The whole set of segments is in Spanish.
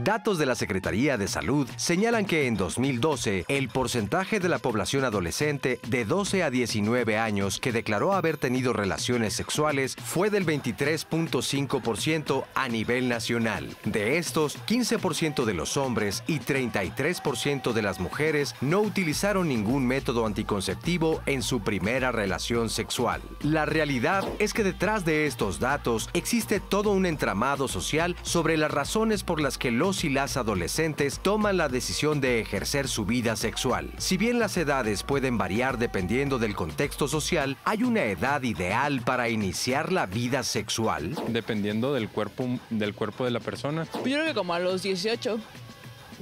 Datos de la Secretaría de Salud señalan que en 2012 el porcentaje de la población adolescente de 12 a 19 años que declaró haber tenido relaciones sexuales fue del 23.5% a nivel nacional. De estos, 15% de los hombres y 33% de las mujeres no utilizaron ningún método anticonceptivo en su primera relación sexual. La realidad es que detrás de estos datos existe todo un entramado social sobre las razones por las que los y las adolescentes toman la decisión de ejercer su vida sexual. Si bien las edades pueden variar dependiendo del contexto social, ¿hay una edad ideal para iniciar la vida sexual? Dependiendo del cuerpo de la persona. Yo creo que como a los 18,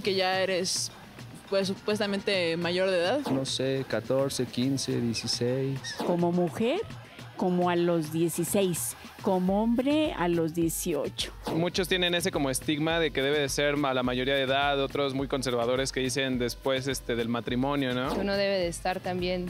que ya eres pues supuestamente mayor de edad. No sé, 14, 15, 16. Como mujer, como a los 16. Como hombre, a los 18. Muchos tienen ese como estigma de que debe de ser a la mayoría de edad, otros muy conservadores que dicen después del matrimonio, ¿no? Uno debe de estar también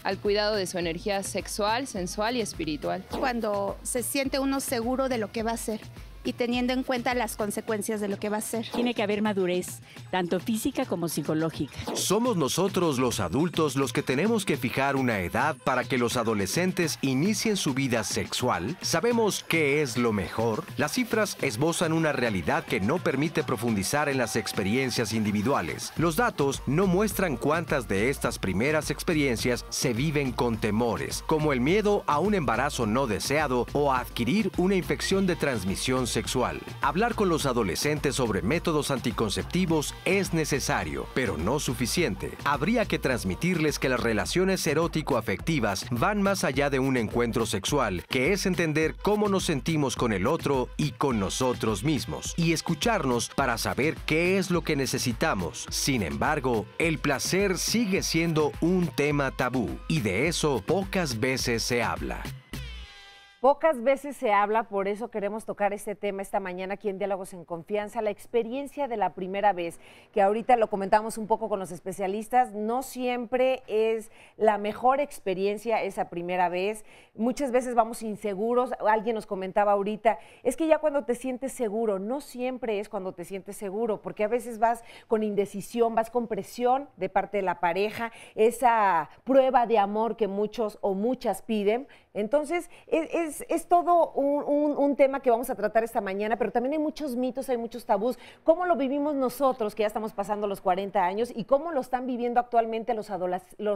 al cuidado de su energía sexual, sensual y espiritual. Cuando se siente uno seguro de lo que va a hacer y teniendo en cuenta las consecuencias de lo que va a hacer. Tiene que haber madurez, tanto física como psicológica. Somos nosotros los adultos los que tenemos que fijar una edad para que los adolescentes inicien su vida sexual. ¿Sabemos qué es lo mejor? Las cifras esbozan una realidad que no permite profundizar en las experiencias individuales. Los datos no muestran cuántas de estas primeras experiencias se viven con temores, como el miedo a un embarazo no deseado o a adquirir una infección de transmisión sexual. Hablar con los adolescentes sobre métodos anticonceptivos es necesario, pero no suficiente. Habría que transmitirles que las relaciones erótico-afectivas van más allá de un encuentro sexual, que es entender cómo nos sentimos con el otro y con nosotros mismos, y escucharnos para saber qué es lo que necesitamos. Sin embargo, el placer sigue siendo un tema tabú, y de eso pocas veces se habla. Pocas veces se habla, por eso queremos tocar este tema esta mañana aquí en Diálogos en Confianza, la experiencia de la primera vez, que ahorita lo comentamos un poco con los especialistas, no siempre es la mejor experiencia esa primera vez, muchas veces vamos inseguros, alguien nos comentaba ahorita, es que ya cuando te sientes seguro, no siempre es cuando te sientes seguro, porque a veces vas con indecisión, vas con presión de parte de la pareja, esa prueba de amor que muchos o muchas piden. Entonces, es todo un tema que vamos a tratar esta mañana, pero también hay muchos mitos, hay muchos tabús. ¿Cómo lo vivimos nosotros, que ya estamos pasando los 40 años, y cómo lo están viviendo actualmente los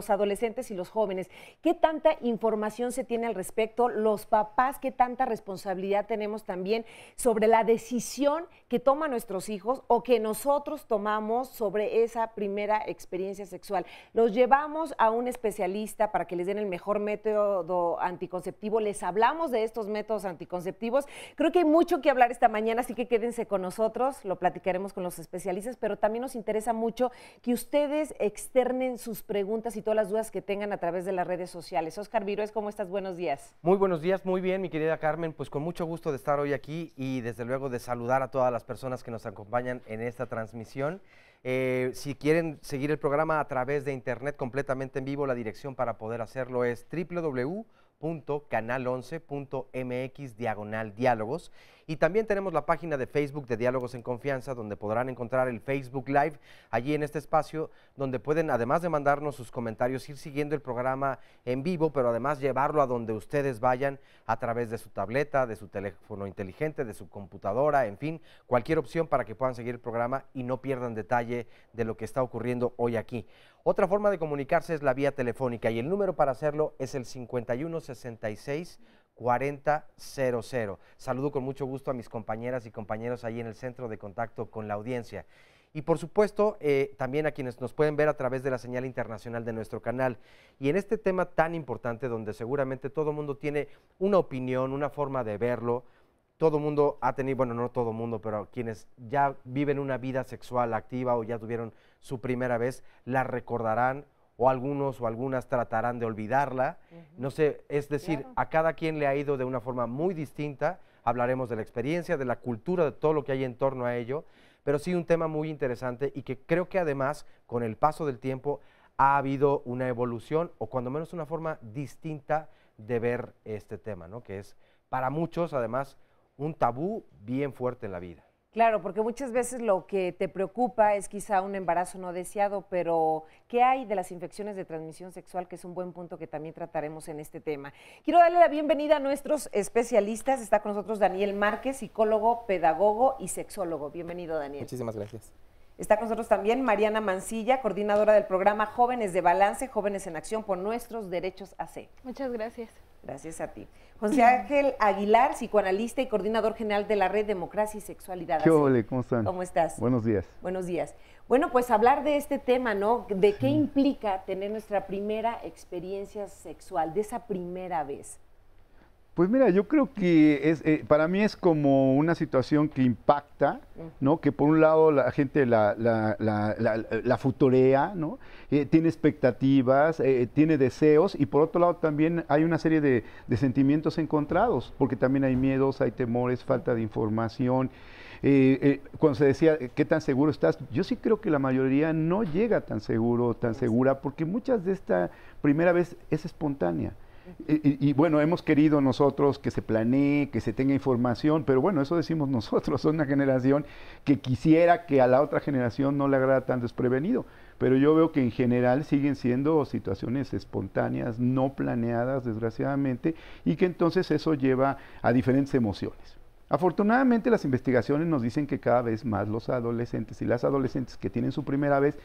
adolescentes y los jóvenes? ¿Qué tanta información se tiene al respecto? Los papás, ¿qué tanta responsabilidad tenemos también sobre la decisión que toman nuestros hijos o que nosotros tomamos sobre esa primera experiencia sexual? Los llevamos a un especialista para que les den el mejor método anticonceptivo, les hablamos de estos métodos anticonceptivos. Creo que hay mucho que hablar esta mañana, así que quédense con nosotros, lo platicaremos con los especialistas, pero también nos interesa mucho que ustedes externen sus preguntas y todas las dudas que tengan a través de las redes sociales. Óscar Virués, ¿cómo estás? Buenos días. Muy buenos días, muy bien, mi querida Carmen, pues con mucho gusto de estar hoy aquí y desde luego de saludar a todas las personas que nos acompañan en esta transmisión. Si quieren seguir el programa a través de internet completamente en vivo, la dirección para poder hacerlo es www.canal11.mx/diálogos. Y también tenemos la página de Facebook de Diálogos en Confianza, donde podrán encontrar el Facebook Live, allí en este espacio, donde pueden, además de mandarnos sus comentarios, ir siguiendo el programa en vivo, pero además llevarlo a donde ustedes vayan a través de su tableta, de su teléfono inteligente, de su computadora, en fin, cualquier opción para que puedan seguir el programa y no pierdan detalle de lo que está ocurriendo hoy aquí. Otra forma de comunicarse es la vía telefónica y el número para hacerlo es el 5166-4000. Saludo con mucho gusto a mis compañeras y compañeros ahí en el centro de contacto con la audiencia. Y por supuesto, también a quienes nos pueden ver a través de la señal internacional de nuestro canal. Y en este tema tan importante, donde seguramente todo el mundo tiene una opinión, una forma de verlo, todo mundo ha tenido, bueno, no todo mundo, pero quienes ya viven una vida sexual activa o ya tuvieron su primera vez, la recordarán, o algunos o algunas tratarán de olvidarla. No sé, es decir, a cada quien le ha ido de una forma muy distinta. Hablaremos de la experiencia, de la cultura, de todo lo que hay en torno a ello, pero sí un tema muy interesante y que creo que además, con el paso del tiempo, ha habido una evolución o cuando menos una forma distinta de ver este tema, ¿no? Que es para muchos, además, un tabú bien fuerte en la vida. Claro, porque muchas veces lo que te preocupa es quizá un embarazo no deseado, pero ¿qué hay de las infecciones de transmisión sexual? Que es un buen punto que también trataremos en este tema. Quiero darle la bienvenida a nuestros especialistas. Está con nosotros Daniel Márquez, psicólogo, pedagogo y sexólogo. Bienvenido, Daniel. Muchísimas gracias. Está con nosotros también Mariana Mancilla, coordinadora del programa Jóvenes de Balance, Jóvenes en Acción por Nuestros Derechos AC. Muchas gracias. Gracias a ti. José Ángel Aguilar, psicoanalista y coordinador general de la Red Democracia y Sexualidad. ¿Qué ole? ¿Cómo están? ¿Cómo estás? Buenos días. Buenos días. Bueno, pues hablar de este tema, ¿no? De qué implica tener nuestra primera experiencia sexual, de esa primera vez. Pues mira, yo creo que para mí es como una situación que impacta, ¿no? Que por un lado la gente la futurea, ¿no? Tiene expectativas, tiene deseos, y por otro lado también hay una serie de sentimientos encontrados, porque también hay miedos, hay temores, falta de información. Cuando se decía, ¿qué tan seguro estás? Yo sí creo que la mayoría no llega tan seguro, tan segura, porque muchas de esta primera vez es espontánea. Y bueno, hemos querido nosotros que se planee, que se tenga información, pero bueno, eso decimos nosotros, son una generación que quisiera que a la otra generación no le agrada tan desprevenido, pero yo veo que en general siguen siendo situaciones espontáneas, no planeadas, desgraciadamente, y que entonces eso lleva a diferentes emociones. Afortunadamente las investigaciones nos dicen que cada vez más los adolescentes y las adolescentes que tienen su primera vez,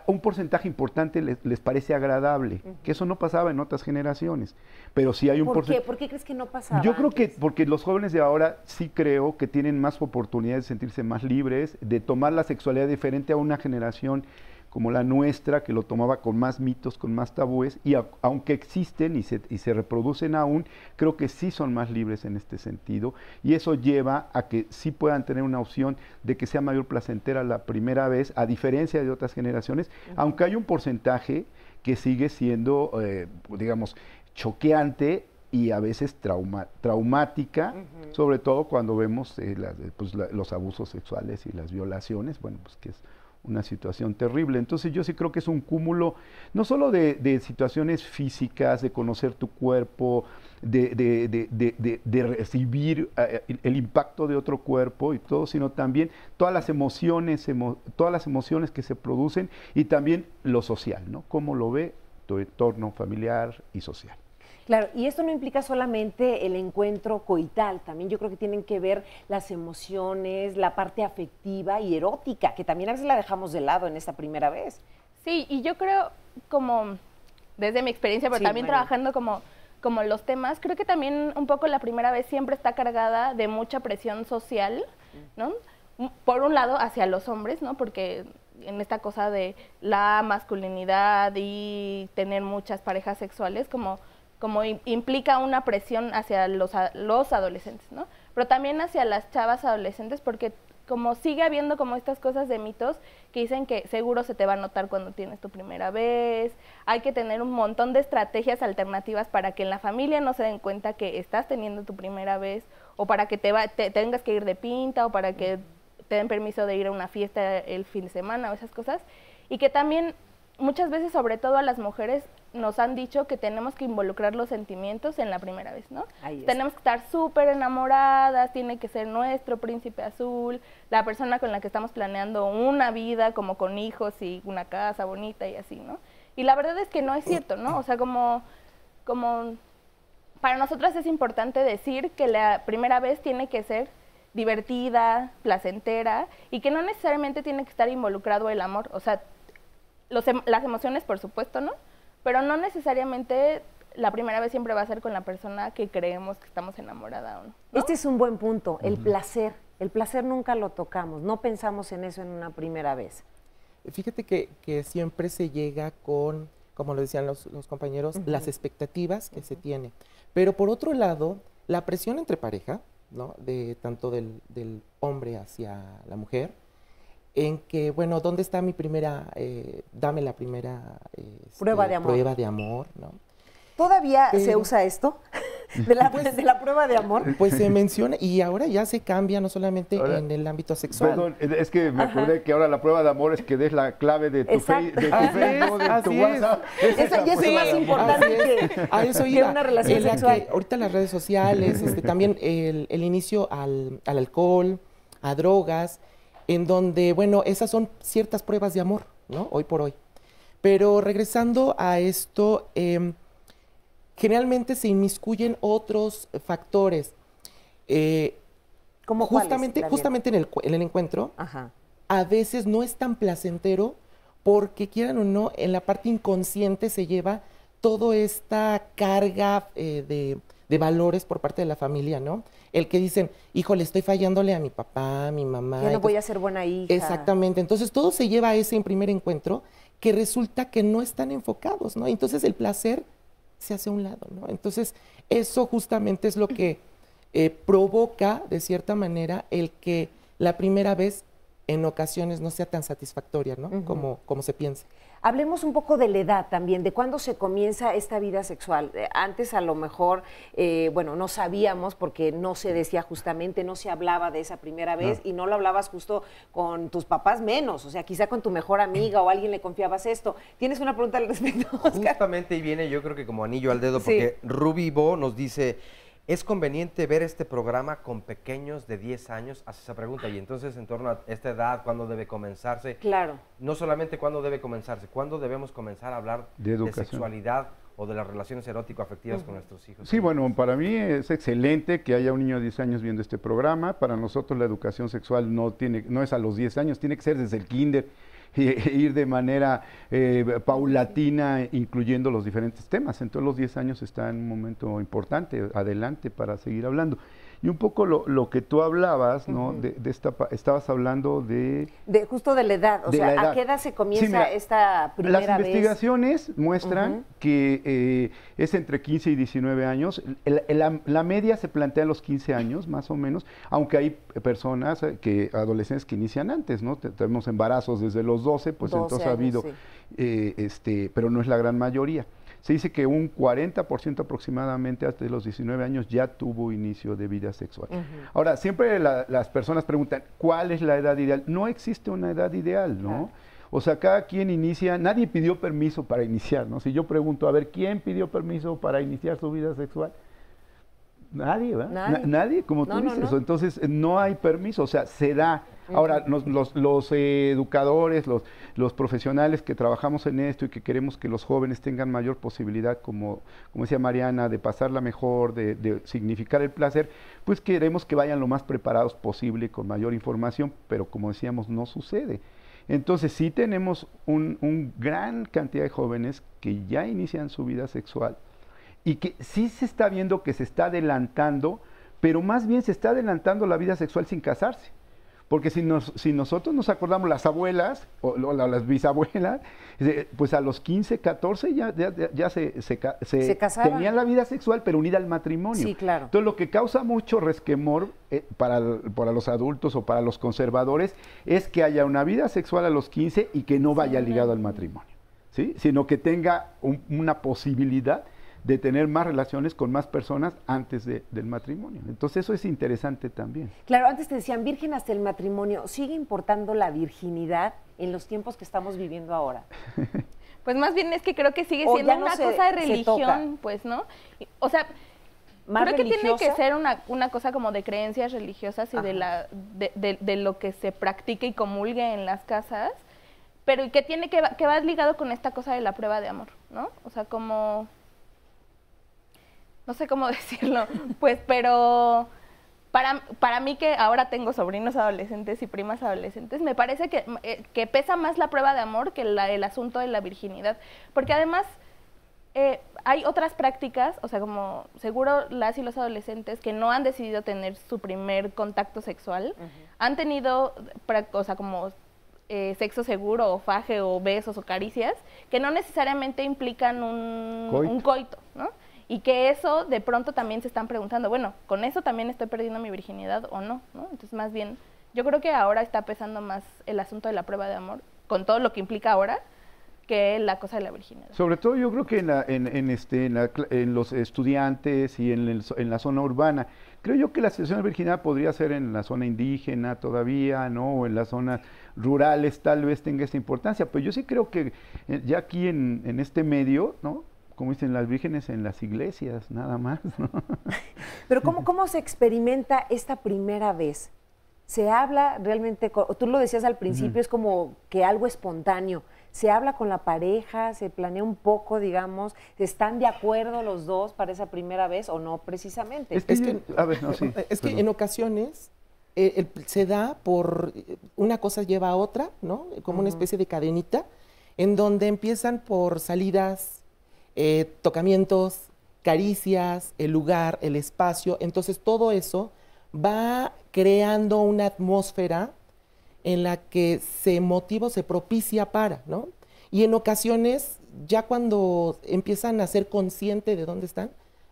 un porcentaje importante les parece agradable, que eso no pasaba en otras generaciones, pero sí hay un porcentaje. ¿Por qué crees que no pasaba? Yo creo que porque los jóvenes de ahora sí creo que tienen más oportunidades de sentirse más libres, de tomar la sexualidad diferente a una generación como la nuestra, que lo tomaba con más mitos, con más tabúes, y aunque existen y se reproducen aún, creo que sí son más libres en este sentido, y eso lleva a que sí puedan tener una opción de que sea mayor placentera la primera vez, a diferencia de otras generaciones, aunque hay un porcentaje que sigue siendo, digamos, choqueante y a veces traumática, sobre todo cuando vemos los abusos sexuales y las violaciones, bueno, pues que es una situación terrible. Entonces yo sí creo que es un cúmulo, no solo de situaciones físicas, de conocer tu cuerpo, de recibir el impacto de otro cuerpo y todo, sino también todas las emociones que se producen, y también lo social, ¿no? Cómo lo ve tu entorno familiar y social. Claro, y esto no implica solamente el encuentro coital, también yo creo que tienen que ver las emociones, la parte afectiva y erótica, que también a veces la dejamos de lado en esta primera vez. Sí, y yo creo, como desde mi experiencia, pero Sí, también María. trabajando como los temas, creo que también un poco la primera vez siempre está cargada de mucha presión social, ¿no? Por un lado hacia los hombres, ¿no? Porque en esta cosa de la masculinidad y tener muchas parejas sexuales, como implica una presión hacia los adolescentes, ¿no? Pero también hacia las chavas adolescentes, porque como sigue habiendo como estas cosas de mitos que dicen que seguro se te va a notar cuando tienes tu primera vez, hay que tener un montón de estrategias alternativas para que en la familia no se den cuenta que estás teniendo tu primera vez, o para que te tengas que ir de pinta, o para que te den permiso de ir a una fiesta el fin de semana o esas cosas, y que también muchas veces, sobre todo a las mujeres, nos han dicho que tenemos que involucrar los sentimientos en la primera vez, ¿no? Tenemos que estar súper enamoradas, tiene que ser nuestro príncipe azul, la persona con la que estamos planeando una vida, como con hijos y una casa bonita y así, ¿no? Y la verdad es que no es cierto, ¿no? O sea, como para nosotras es importante decir que la primera vez tiene que ser divertida, placentera, y que no necesariamente tiene que estar involucrado el amor, o sea, las emociones, por supuesto, ¿no? Pero no necesariamente la primera vez siempre va a ser con la persona que creemos que estamos enamorada o no. Este es un buen punto, el placer. El placer nunca lo tocamos, no pensamos en eso en una primera vez. Fíjate que siempre se llega con, como lo decían los compañeros, las expectativas que se tiene. Pero por otro lado, la presión entre pareja ¿no? De tanto del hombre hacia la mujer, en que, bueno, ¿dónde está mi primera, dame la primera prueba de amor? Prueba de amor, ¿no? ¿Todavía se usa esto? De la prueba de amor. Pues se menciona y ahora ya se cambia, no solamente en el ámbito sexual. Perdón, es que me acordé que ahora la prueba de amor es que des la clave de tu Facebook, de tu WhatsApp. Eso es más importante a eso que una relación sexual. Ahorita las redes sociales, también el inicio al alcohol, a drogas, en donde, bueno, esas son ciertas pruebas de amor, ¿no? Hoy por hoy. Pero regresando a esto, generalmente se inmiscuyen otros factores. ¿Cómo justamente en el encuentro, a veces no es tan placentero porque, quieran o no, en la parte inconsciente se lleva toda esta carga de valores por parte de la familia, ¿no? El que dicen, híjole, estoy fallándole a mi papá, a mi mamá. Ya no voy a ser buena hija. Exactamente. Entonces, todo se lleva a ese primer encuentro que resulta que no están enfocados, ¿no? Entonces, el placer se hace a un lado, ¿no? Entonces, eso justamente es lo que provoca, de cierta manera, el que la primera vez en ocasiones no sea tan satisfactoria, ¿no? Como se piensa. Hablemos un poco de la edad también, de cuándo se comienza esta vida sexual. Antes a lo mejor, bueno, no sabíamos porque no se decía justamente, no se hablaba de esa primera vez y no lo hablabas justo con tus papás menos, o sea, quizá con tu mejor amiga o a alguien le confiabas esto. ¿Tienes una pregunta al respecto, Oscar? Justamente ahí viene, yo creo que como anillo al dedo, porque Ruby Bo nos dice, ¿es conveniente ver este programa con pequeños de 10 años? Hace esa pregunta. Y entonces, en torno a esta edad, ¿cuándo debe comenzarse? Claro. No solamente cuándo debe comenzarse, ¿cuándo debemos comenzar a hablar de sexualidad o de las relaciones erótico-afectivas con nuestros hijos? Sí, bueno, para mí es excelente que haya un niño de 10 años viendo este programa. Para nosotros la educación sexual no es a los 10 años, tiene que ser desde el kinder. Ir de manera paulatina, incluyendo los diferentes temas. Entonces los 10 años está en un momento importante, adelante para seguir hablando. Y un poco lo que tú hablabas, ¿no? Estabas hablando de justo de la edad, o sea, ¿a qué edad se comienza esta primera vez? Las investigaciones muestran que es entre 15 y 19 años. La media se plantea a los 15 años, más o menos, aunque hay personas, adolescentes que inician antes, ¿no? Tenemos embarazos desde los 12, pues 12 entonces años, ha habido, pero no es la gran mayoría. Se dice que un 40% aproximadamente hasta los 19 años ya tuvo inicio de vida sexual. Ahora, siempre las personas preguntan, ¿cuál es la edad ideal? No existe una edad ideal, ¿no? O sea, cada quien inicia, nadie pidió permiso para iniciar, ¿no? Si yo pregunto, a ver, ¿quién pidió permiso para iniciar su vida sexual? Nadie, ¿verdad? Nadie, como tú dices. Entonces, no hay permiso, o sea, se da. Ahora, los educadores, los profesionales que trabajamos en esto y que queremos que los jóvenes tengan mayor posibilidad, como decía Mariana, de pasarla mejor, de significar el placer, pues queremos que vayan lo más preparados posible, con mayor información, pero como decíamos, no sucede. Entonces, sí tenemos un gran cantidad de jóvenes que ya inician su vida sexual y que sí se está viendo que se está adelantando, pero más bien se está adelantando la vida sexual sin casarse. Porque si nosotros nos acordamos, las abuelas o las bisabuelas, pues a los 15, 14 ya se tenían la vida sexual, pero unida al matrimonio. Sí, claro. Entonces, lo que causa mucho resquemor para los adultos o para los conservadores es que haya una vida sexual a los 15 y que no vaya ligado al matrimonio, ¿sí? Sino que tenga una posibilidad de tener más relaciones con más personas antes del matrimonio. Entonces eso es interesante también. Claro, antes te decían virgen hasta el matrimonio. ¿Sigue importando la virginidad en los tiempos que estamos viviendo ahora? Pues más bien es que creo que sigue siendo una cosa de religión, pues, ¿no? O sea, creo que tiene que ser una cosa como de creencias religiosas y de lo que se practica y comulgue en las casas, pero que va ligado con esta cosa de la prueba de amor, ¿no? O sea, como... no sé cómo decirlo, pues, pero para mí que ahora tengo sobrinos adolescentes y primas adolescentes, me parece que pesa más la prueba de amor que el asunto de la virginidad, porque además hay otras prácticas, o sea, como seguro las y los adolescentes que no han decidido tener su primer contacto sexual, han tenido, o sea, como sexo seguro o faje o besos o caricias, que no necesariamente implican un coito, ¿no? Y que eso de pronto también se están preguntando, bueno, ¿con eso también estoy perdiendo mi virginidad o no? Entonces más bien, yo creo que ahora está pesando más el asunto de la prueba de amor, con todo lo que implica ahora, que la cosa de la virginidad. Sobre todo yo creo que en los estudiantes y en la zona urbana. Creo yo que la situación de virginidad podría ser en la zona indígena todavía, ¿no? O en las zonas rurales tal vez tenga esta importancia. Pero yo sí creo que ya aquí en este medio, ¿no? Como dicen las vírgenes en las iglesias, nada más, ¿no? Pero ¿cómo se experimenta esta primera vez? ¿Se habla realmente, tú lo decías al principio, es como que algo espontáneo? ¿Se habla con la pareja? ¿Se planea un poco, digamos? ¿Están de acuerdo los dos para esa primera vez o no precisamente? Es que en ocasiones se da por una cosa lleva a otra, ¿no? Como una especie de cadenita, en donde empiezan por salidas, tocamientos, caricias, el lugar, el espacio. Entonces todo eso va creando una atmósfera en la que se motiva o se propicia para, ¿no? Y en ocasiones, ya cuando empiezan a ser conscientes de dónde están,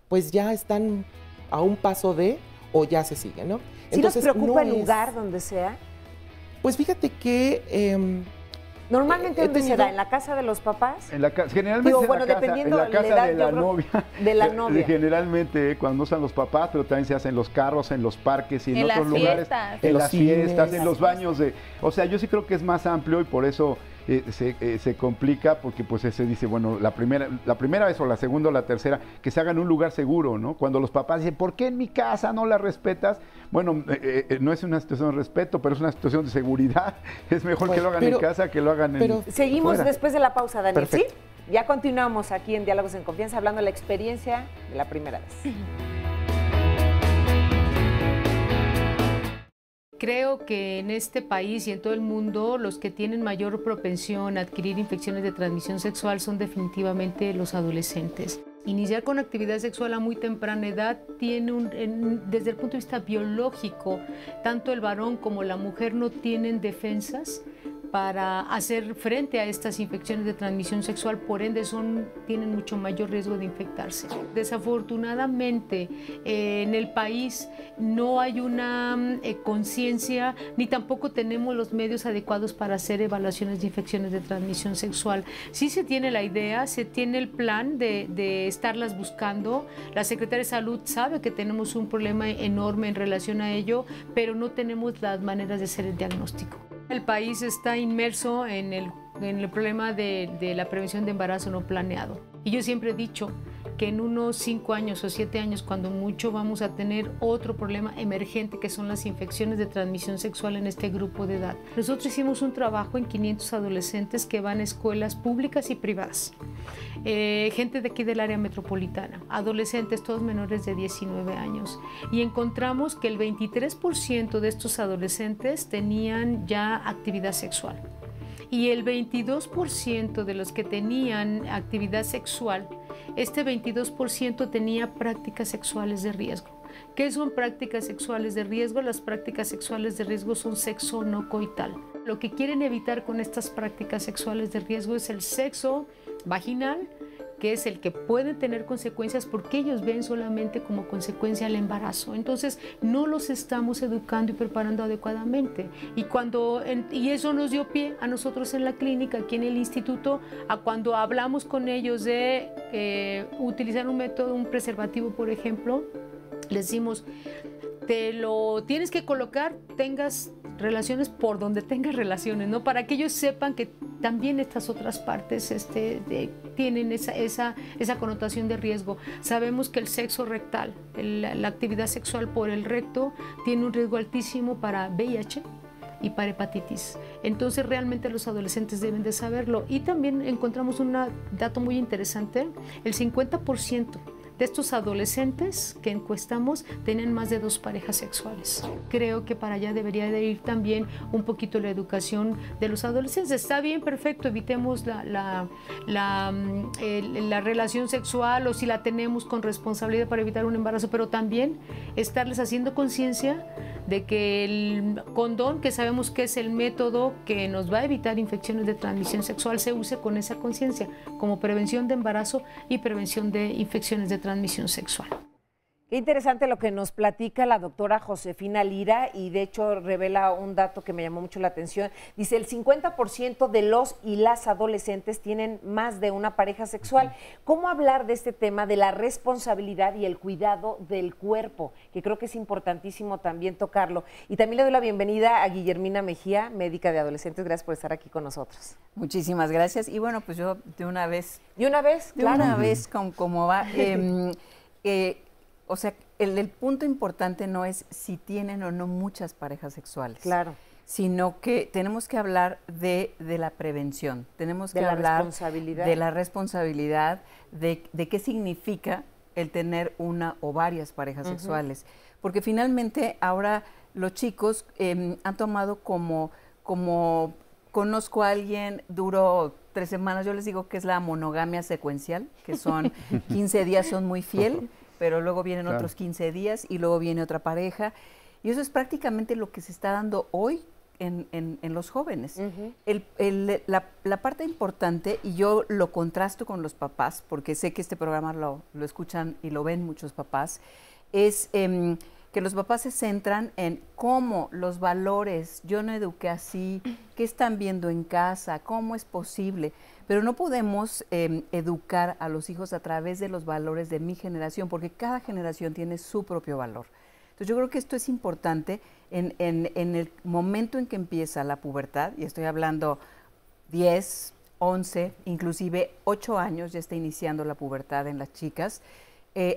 pues ya están a un paso de, o ya se siguen, ¿no? ¿Sí Entonces, nos preocupa el lugar donde sea? Pues fíjate que... ¿Normalmente dónde se da? ¿En la casa de los papás? Generalmente en la casa de la novia. De la novia. Generalmente cuando usan los papás, pero también se hacen en los carros, en los parques y en otros lugares. En las fiestas, en los baños de... O sea, yo sí creo que es más amplio y por eso se complica, porque pues se dice, bueno, la primera vez o la segunda o la tercera, que se haga en un lugar seguro, ¿no? Cuando los papás dicen, ¿por qué en mi casa no la respetas? Bueno, no es una situación de respeto, pero es una situación de seguridad. Es mejor que lo hagan en casa que lo hagan Seguimos fuera. después de la pausa, Daniel. Perfecto. ¿Sí? Ya continuamos aquí en Diálogos en Confianza hablando de la experiencia de la primera vez. Creo que en este país y en todo el mundo los que tienen mayor propensión a adquirir infecciones de transmisión sexual son definitivamente los adolescentes. Iniciar con actividad sexual a muy temprana edad tiene desde el punto de vista biológico, tanto el varón como la mujer no tienen defensas para hacer frente a estas infecciones de transmisión sexual, por ende tienen mucho mayor riesgo de infectarse. Desafortunadamente en el país no hay una conciencia ni tampoco tenemos los medios adecuados para hacer evaluaciones de infecciones de transmisión sexual. Sí se tiene la idea, se tiene el plan de estarlas buscando. La Secretaría de Salud sabe que tenemos un problema enorme en relación a ello, pero no tenemos las maneras de hacer el diagnóstico. El país está inmerso en el problema de la prevención de embarazo no planeado. Y yo siempre he dicho que en unos 5 años o 7 años, cuando mucho, vamos a tener otro problema emergente que son las infecciones de transmisión sexual en este grupo de edad. Nosotros hicimos un trabajo en 500 adolescentes que van a escuelas públicas y privadas. Gente de aquí del área metropolitana, adolescentes todos menores de 19 años. Y encontramos que el 23% de estos adolescentes tenían ya actividad sexual. Y el 22% de los que tenían actividad sexual, este 22% tenía prácticas sexuales de riesgo. ¿Qué son prácticas sexuales de riesgo? Las prácticas sexuales de riesgo son sexo no coital. Lo que quieren evitar con estas prácticas sexuales de riesgo es el sexo vaginal, que es el que puede tener consecuencias porque ellos ven solamente como consecuencia el embarazo. Entonces no los estamos educando y preparando adecuadamente. Y eso nos dio pie a nosotros en la clínica, aquí en el instituto, a cuando hablamos con ellos de utilizar un método, un preservativo, por ejemplo, les decimos, te lo tienes que colocar, tengas relaciones por donde tengas relaciones, ¿no? Para que ellos sepan que también estas otras partes tienen esa connotación de riesgo. Sabemos que el sexo rectal, la actividad sexual por el recto, tiene un riesgo altísimo para VIH y para hepatitis. Entonces realmente los adolescentes deben de saberlo. Y también encontramos un dato muy interesante, el 50% de estos adolescentes que encuestamos tenían más de 2 parejas sexuales. Creo que para allá debería de ir también un poquito la educación de los adolescentes. Está bien, perfecto, evitemos la relación sexual o si la tenemos con responsabilidad para evitar un embarazo, pero también estarles haciendo conciencia de que el condón, que sabemos que es el método que nos va a evitar infecciones de transmisión sexual, se use con esa conciencia, como prevención de embarazo y prevención de infecciones de transmisión sexual. Qué interesante lo que nos platica la doctora Josefina Lira, y de hecho revela un dato que me llamó mucho la atención. Dice, el 50% de los y las adolescentes tienen más de una pareja sexual. ¿Cómo hablar de este tema de la responsabilidad y el cuidado del cuerpo? Que creo que es importantísimo también tocarlo. Y también le doy la bienvenida a Guillermina Mejía, médica de adolescentes. Gracias por estar aquí con nosotros. Muchísimas gracias. Y bueno, pues yo de una vez... ¿De una vez? De una vez, como va... o sea, el punto importante no es si tienen o no muchas parejas sexuales. Claro. Sino que tenemos que hablar de la prevención. Tenemos que hablar de la responsabilidad, de qué significa el tener una o varias parejas sexuales. Porque finalmente ahora los chicos han tomado como conozco a alguien, duró 3 semanas, yo les digo que es la monogamia secuencial, que son 15 días son muy fiel, pero luego vienen otros 15 días y luego viene otra pareja. Y eso es prácticamente lo que se está dando hoy en los jóvenes. La parte importante, y yo lo contrasto con los papás, porque sé que este programa lo escuchan y lo ven muchos papás, es que los papás se centran en cómo los valores, yo no eduqué así, qué están viendo en casa, cómo es posible. Pero no podemos educar a los hijos a través de los valores de mi generación, porque cada generación tiene su propio valor. Entonces yo creo que esto es importante en el momento en que empieza la pubertad, y estoy hablando 10, 11, inclusive 8 años ya está iniciando la pubertad en las chicas,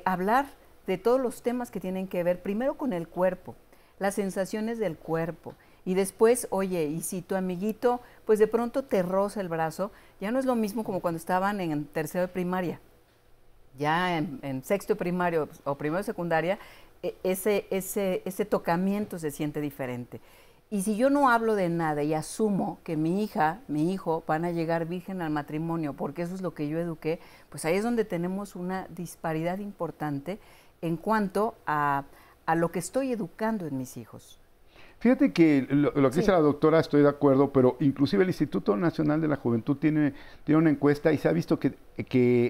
hablar de todos los temas que tienen que ver primero con el cuerpo, las sensaciones del cuerpo, y después, oye, y si tu amiguito, pues de pronto te roza el brazo, ya no es lo mismo como cuando estaban en tercero de primaria. Ya en sexto de primario o primero de secundaria, ese tocamiento se siente diferente. Y si yo no hablo de nada y asumo que mi hija, mi hijo van a llegar virgen al matrimonio, porque eso es lo que yo eduqué, pues ahí es donde tenemos una disparidad importante en cuanto a lo que estoy educando en mis hijos. Fíjate que lo que dice la doctora, estoy de acuerdo, pero inclusive el Instituto Nacional de la Juventud tiene una encuesta y se ha visto que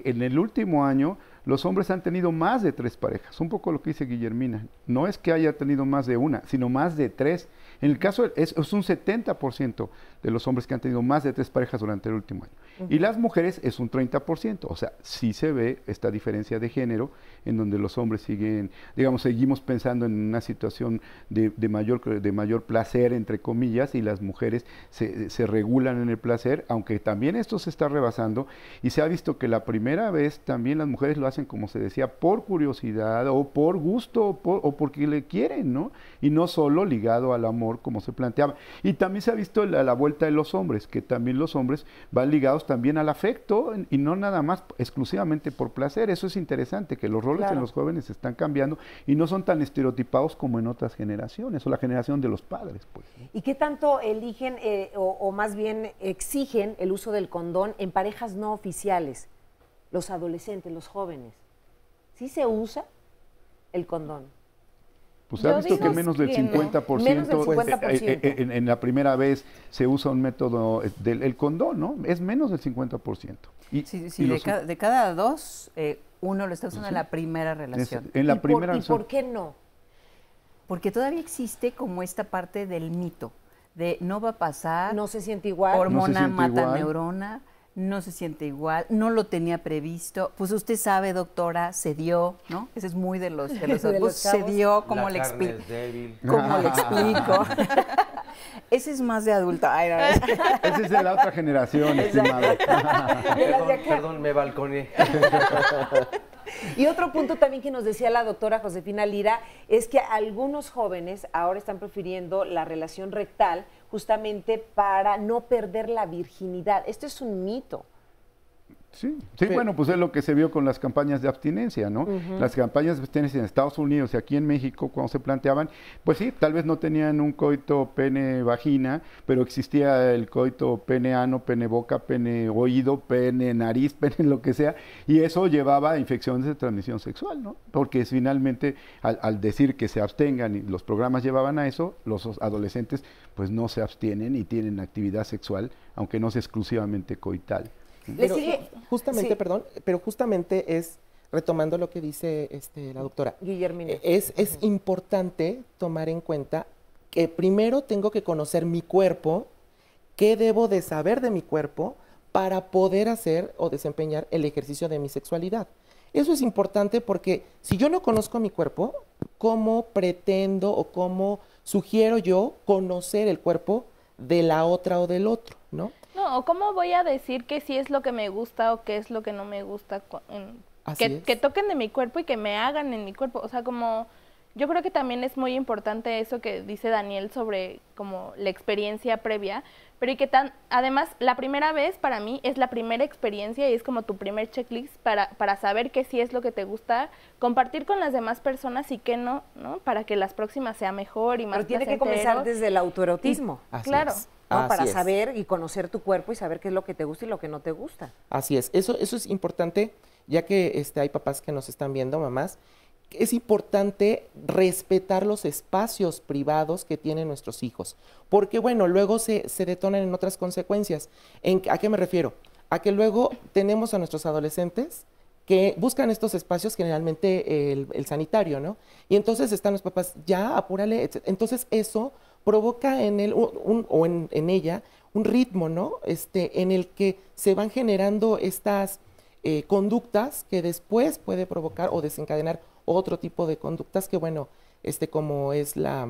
en el último año los hombres han tenido más de 3 parejas. Un poco lo que dice Guillermina. No es que haya tenido más de una, sino más de 3. En el caso, es un 70% de los hombres que han tenido más de 3 parejas durante el último año. Y las mujeres es un 30%. O sea, sí se ve esta diferencia de género en donde los hombres seguimos pensando en una situación de mayor placer, entre comillas, y las mujeres se regulan en el placer, aunque también esto se está rebasando. Y se ha visto que la primera vez también las mujeres lo hacen, como se decía, por curiosidad o por gusto o porque le quieren, ¿no? Y no solo ligado al amor como se planteaba. Y también se ha visto la vuelta de los hombres, que también los hombres van ligados también al afecto y no nada más exclusivamente por placer. Eso es interesante, que los roles en los jóvenes están cambiando y no son tan estereotipados como en otras generaciones, o la generación de los padres, pues. ¿Y qué tanto eligen o más bien exigen el uso del condón en parejas no oficiales? Los adolescentes, los jóvenes. ¿Sí se usa el condón? Pues se ha visto que menos del 50%, menos del 50%. En la primera vez se usa un método del condón, ¿no? Es menos del 50%. Sí, de cada 2, uno lo está usando en la primera relación. En la primera relación. ¿Y por qué no? Porque todavía existe como esta parte del mito, de no va a pasar. No se siente igual. Hormona mata neurona. No se siente igual, no lo tenía previsto. Pues usted sabe, doctora, se dio, ¿no? Ese es muy de los pues se dio, ¿cómo le explico? ¿Cómo le explico? Ese es más de adulto. Ay, no. Ese es de la otra generación, estimado. Perdón, me balconé. Y otro punto también que nos decía la doctora Josefina Lira es que algunos jóvenes ahora están prefiriendo la relación rectal justamente para no perder la virginidad. Esto es un mito. Sí, bueno, pues es lo que se vio con las campañas de abstinencia, ¿no? Las campañas de abstinencia en Estados Unidos y aquí en México, cuando se planteaban, pues sí, tal vez no tenían un coito pene-vagina, pero existía el coito pene-ano, pene-boca, pene-oído, pene-nariz, pene lo que sea, y eso llevaba a infecciones de transmisión sexual, ¿no? Porque finalmente, al decir que se abstengan y los programas llevaban a eso, los adolescentes pues no se abstienen y tienen actividad sexual, aunque no sea exclusivamente coital. Pero justamente, perdón, pero justamente es, retomando lo que dice la doctora, Guillermina, es importante tomar en cuenta que primero tengo que conocer mi cuerpo, qué debo de saber de mi cuerpo para poder hacer o desempeñar el ejercicio de mi sexualidad. Eso es importante porque si yo no conozco mi cuerpo, ¿cómo pretendo o cómo sugiero yo conocer el cuerpo de la otra o del otro, no? No, ¿cómo voy a decir que sí es lo que me gusta o qué es lo que no me gusta? Que toquen de mi cuerpo y que me hagan en mi cuerpo. O sea, como yo creo que también es muy importante eso que dice Daniel sobre como la experiencia previa, pero y que además la primera vez para mí es la primera experiencia y es como tu primer checklist para saber qué sí es lo que te gusta, compartir con las demás personas y qué no, ¿no? Para que las próximas sea mejor y más Pero tiene que comenzar desde el autoerotismo. Claro. ¿no? Para saber y conocer tu cuerpo y saber qué es lo que te gusta y lo que no te gusta. Así es, eso es importante, ya que hay papás que nos están viendo, mamás, es importante respetar los espacios privados que tienen nuestros hijos, porque bueno, luego se detonan en otras consecuencias. ¿A qué me refiero? A que luego tenemos a nuestros adolescentes que buscan estos espacios, generalmente el sanitario, ¿no? Y entonces están los papás, ya, apúrale, etc. Entonces eso provoca en él o en ella un ritmo, ¿no? En el que se van generando estas conductas que después puede provocar o desencadenar otro tipo de conductas que, bueno, como es la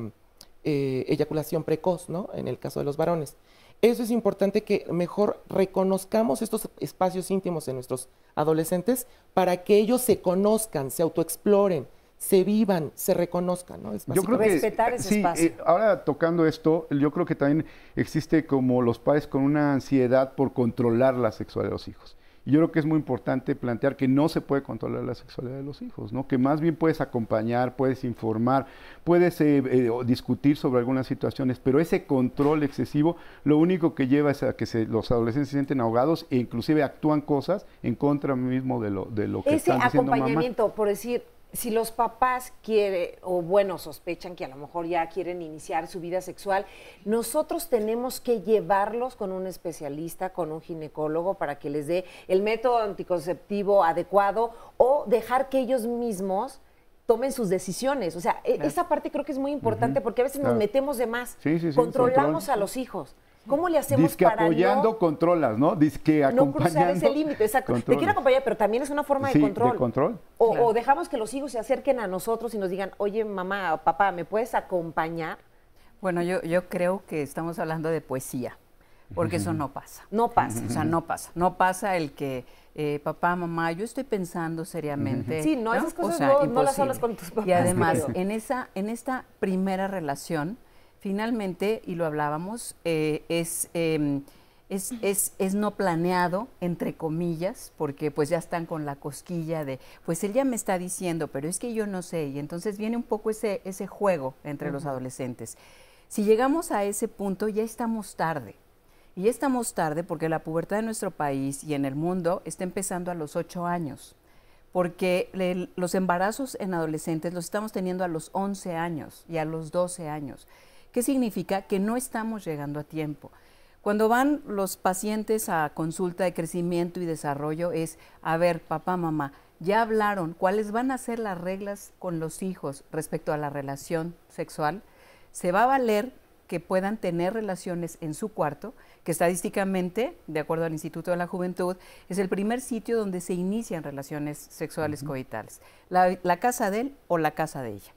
eyaculación precoz, ¿no? En el caso de los varones. Eso es importante que mejor reconozcamos estos espacios íntimos en nuestros adolescentes para que ellos se conozcan, se autoexploren, se vivan, se reconozcan, ¿no? Yo creo que respetar ese espacio. Ahora tocando esto, yo creo que también existe como los padres con una ansiedad por controlar la sexualidad de los hijos. Y yo creo que es muy importante plantear que no se puede controlar la sexualidad de los hijos, ¿no? Que más bien puedes acompañar, puedes informar, puedes discutir sobre algunas situaciones, pero ese control excesivo lo único que lleva es a que los adolescentes se sienten ahogados e inclusive actúan cosas en contra mismo de lo que están diciendo mamá. Ese acompañamiento, por decir, si los papás quieren, o bueno, sospechan que a lo mejor ya quieren iniciar su vida sexual, nosotros tenemos que llevarlos con un especialista, con un ginecólogo, para que les dé el método anticonceptivo adecuado o dejar que ellos mismos tomen sus decisiones. O sea, esa parte creo que es muy importante porque a veces nos metemos de más, controlamos a los hijos. ¿Cómo le hacemos para apoyando, controlas, ¿no? Dizque acompañando. No cruzar ese límite, exacto. Te quiero acompañar, pero también es una forma de control. De control. O dejamos que los hijos se acerquen a nosotros y nos digan, oye, mamá o papá, ¿me puedes acompañar? Bueno, yo creo que estamos hablando de poesía, porque eso no pasa. No pasa. O sea, no pasa. No pasa el que, papá, mamá, yo estoy pensando seriamente. Sí, no, esas cosas no las hablas con tus papás. Y además, en esta primera relación, finalmente, y lo hablábamos, es no planeado, entre comillas, porque pues ya están con la cosquilla de, pues él ya me está diciendo, pero es que yo no sé, y entonces viene un poco ese juego entre los adolescentes. Si llegamos a ese punto, ya estamos tarde. Y ya estamos tarde porque la pubertad en nuestro país y en el mundo está empezando a los 8 años. Porque los embarazos en adolescentes los estamos teniendo a los 11 años y a los 12 años. ¿Qué significa? Que no estamos llegando a tiempo. Cuando van los pacientes a consulta de crecimiento y desarrollo es, a ver, papá, mamá, ya hablaron cuáles van a ser las reglas con los hijos respecto a la relación sexual. Se va a valer que puedan tener relaciones en su cuarto, que estadísticamente, de acuerdo al Instituto de la Juventud, es el primer sitio donde se inician relaciones sexuales coitales. La casa de él o la casa de ella.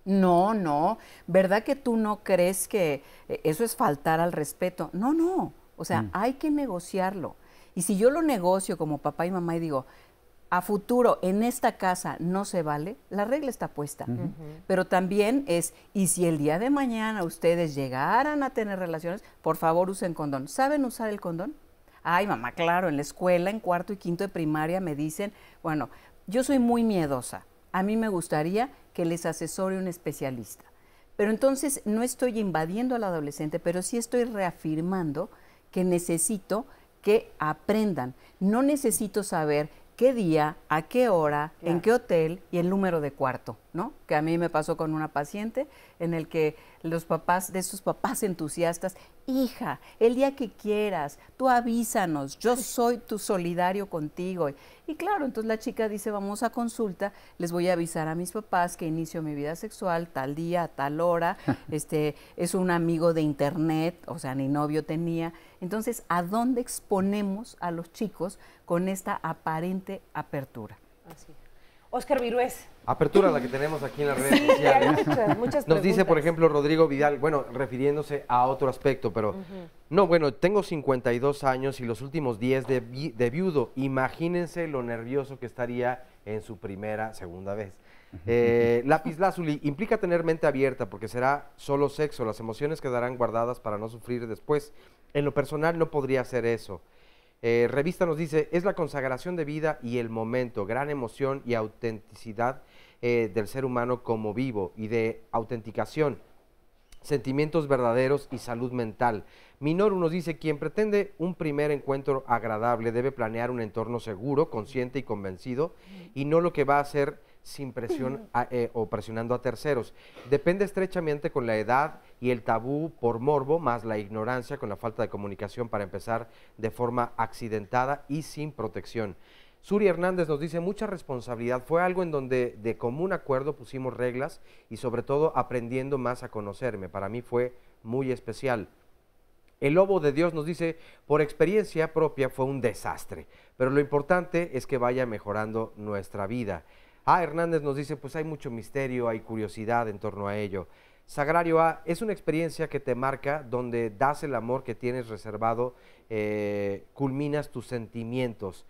No, ¿verdad que tú no crees que eso es faltar al respeto? No, o sea, hay que negociarlo. Y si yo lo negocio como papá y mamá y digo, a futuro en esta casa no se vale, la regla está puesta. Pero también es, y si el día de mañana ustedes llegaran a tener relaciones, por favor usen condón. ¿Saben usar el condón? Ay, mamá, claro, en la escuela, en cuarto y quinto de primaria me dicen, bueno, yo soy muy miedosa. A mí me gustaría que les asesore un especialista. Pero entonces no estoy invadiendo al adolescente, pero sí estoy reafirmando que necesito que aprendan. No necesito saber qué día, a qué hora, en qué hotel y el número de cuarto, ¿no? Que a mí me pasó con una paciente en el que los papás, de esos papás entusiastas, hija, el día que quieras, tú avísanos, yo soy tu solidario contigo. Y claro, entonces la chica dice, vamos a consulta, les voy a avisar a mis papás que inicio mi vida sexual tal día, a tal hora, es un amigo de internet, o sea, ni novio tenía. Entonces, ¿a dónde exponemos a los chicos con esta aparente apertura? Así. Óscar Virués. Apertura la que tenemos aquí en las redes sociales. Muchas Nos dice, por ejemplo, Rodrigo Vidal, bueno, refiriéndose a otro aspecto, pero no, bueno, tengo 52 años y los últimos 10 de viudo. Imagínense lo nervioso que estaría en su segunda vez. Lápiz Lazuli, implica tener mente abierta porque será solo sexo, las emociones quedarán guardadas para no sufrir después. En lo personal no podría hacer eso. Revista nos dice, es la consagración de vida y el momento, gran emoción y autenticidad del ser humano como vivo y de autenticación, sentimientos verdaderos y salud mental. Minoru nos dice, quien pretende un primer encuentro agradable debe planear un entorno seguro, consciente y convencido y no lo que va a hacer sin presión o presionando a terceros. Depende estrechamente con la edad y el tabú por morbo, más la ignorancia con la falta de comunicación para empezar de forma accidentada y sin protección. Suri Hernández nos dice, mucha responsabilidad, fue algo en donde de común acuerdo pusimos reglas y sobre todo aprendiendo más a conocerme, para mí fue muy especial. El Lobo de Dios nos dice, por experiencia propia fue un desastre, pero lo importante es que vaya mejorando nuestra vida. Hernández nos dice, pues hay mucho misterio, hay curiosidad en torno a ello. Sagrario A, es una experiencia que te marca, donde das el amor que tienes reservado, culminas tus sentimientos.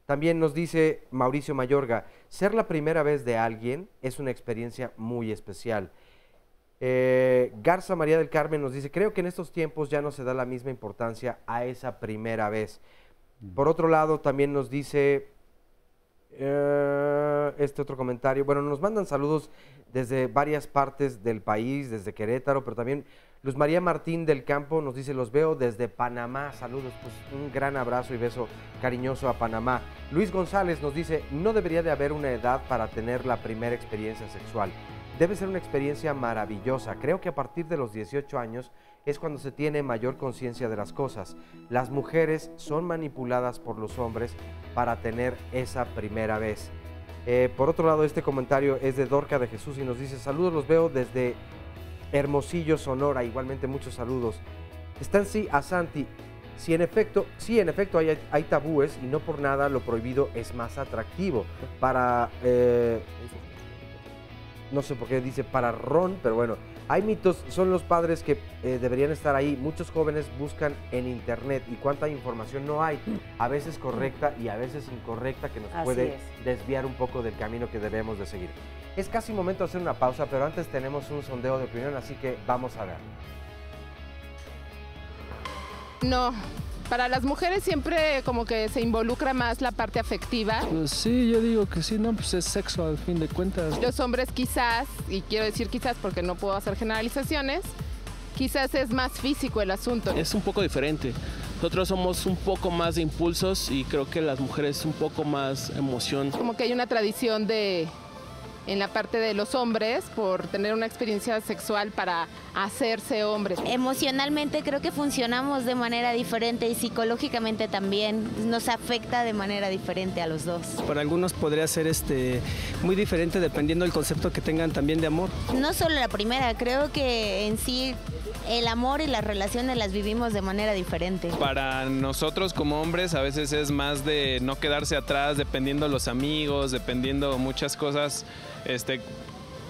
También nos dice Mauricio Mayorga, ser la primera vez de alguien es una experiencia muy especial. Garza María del Carmen nos dice, creo que en estos tiempos ya no se da la misma importancia a esa primera vez. Por otro lado, también nos dice este otro comentario, bueno, nos mandan saludos desde varias partes del país, desde Querétaro, pero también Luz María Martín del Campo nos dice, los veo desde Panamá, saludos, pues un gran abrazo y beso cariñoso a Panamá. Luis González nos dice, no debería de haber una edad para tener la primera experiencia sexual, debe ser una experiencia maravillosa, creo que a partir de los 18 años es cuando se tiene mayor conciencia de las cosas. Las mujeres son manipuladas por los hombres para tener esa primera vez. Por otro lado, este comentario es de Dorca de Jesús y nos dice, saludos, los veo desde Hermosillo, Sonora, igualmente muchos saludos. Stancy Asanti, sí, en efecto hay tabúes y no por nada lo prohibido es más atractivo. Para, no sé por qué dice para Ron, pero bueno, hay mitos, son los padres que deberían estar ahí. Muchos jóvenes buscan en internet y cuánta información no hay, a veces correcta y a veces incorrecta, que nos puede desviar un poco del camino que debemos de seguir. Es casi momento de hacer una pausa, pero antes tenemos un sondeo de opinión, así que vamos a ver. No. Para las mujeres siempre como que se involucra más la parte afectiva. Pues sí, yo digo que sí, no, pues es sexo al fin de cuentas. Los hombres quizás, y quiero decir quizás porque no puedo hacer generalizaciones, quizás es más físico el asunto. Es un poco diferente. Nosotros somos un poco más de impulsos y creo que las mujeres un poco más emoción. Como que hay una tradición en la parte de los hombres por tener una experiencia sexual para hacerse hombres. Emocionalmente creo que funcionamos de manera diferente y psicológicamente también nos afecta de manera diferente a los dos. Para algunos podría ser muy diferente dependiendo del concepto que tengan también de amor. No solo la primera, creo que en sí el amor y las relaciones las vivimos de manera diferente. Para nosotros como hombres a veces es más de no quedarse atrás, dependiendo los amigos, dependiendo muchas cosas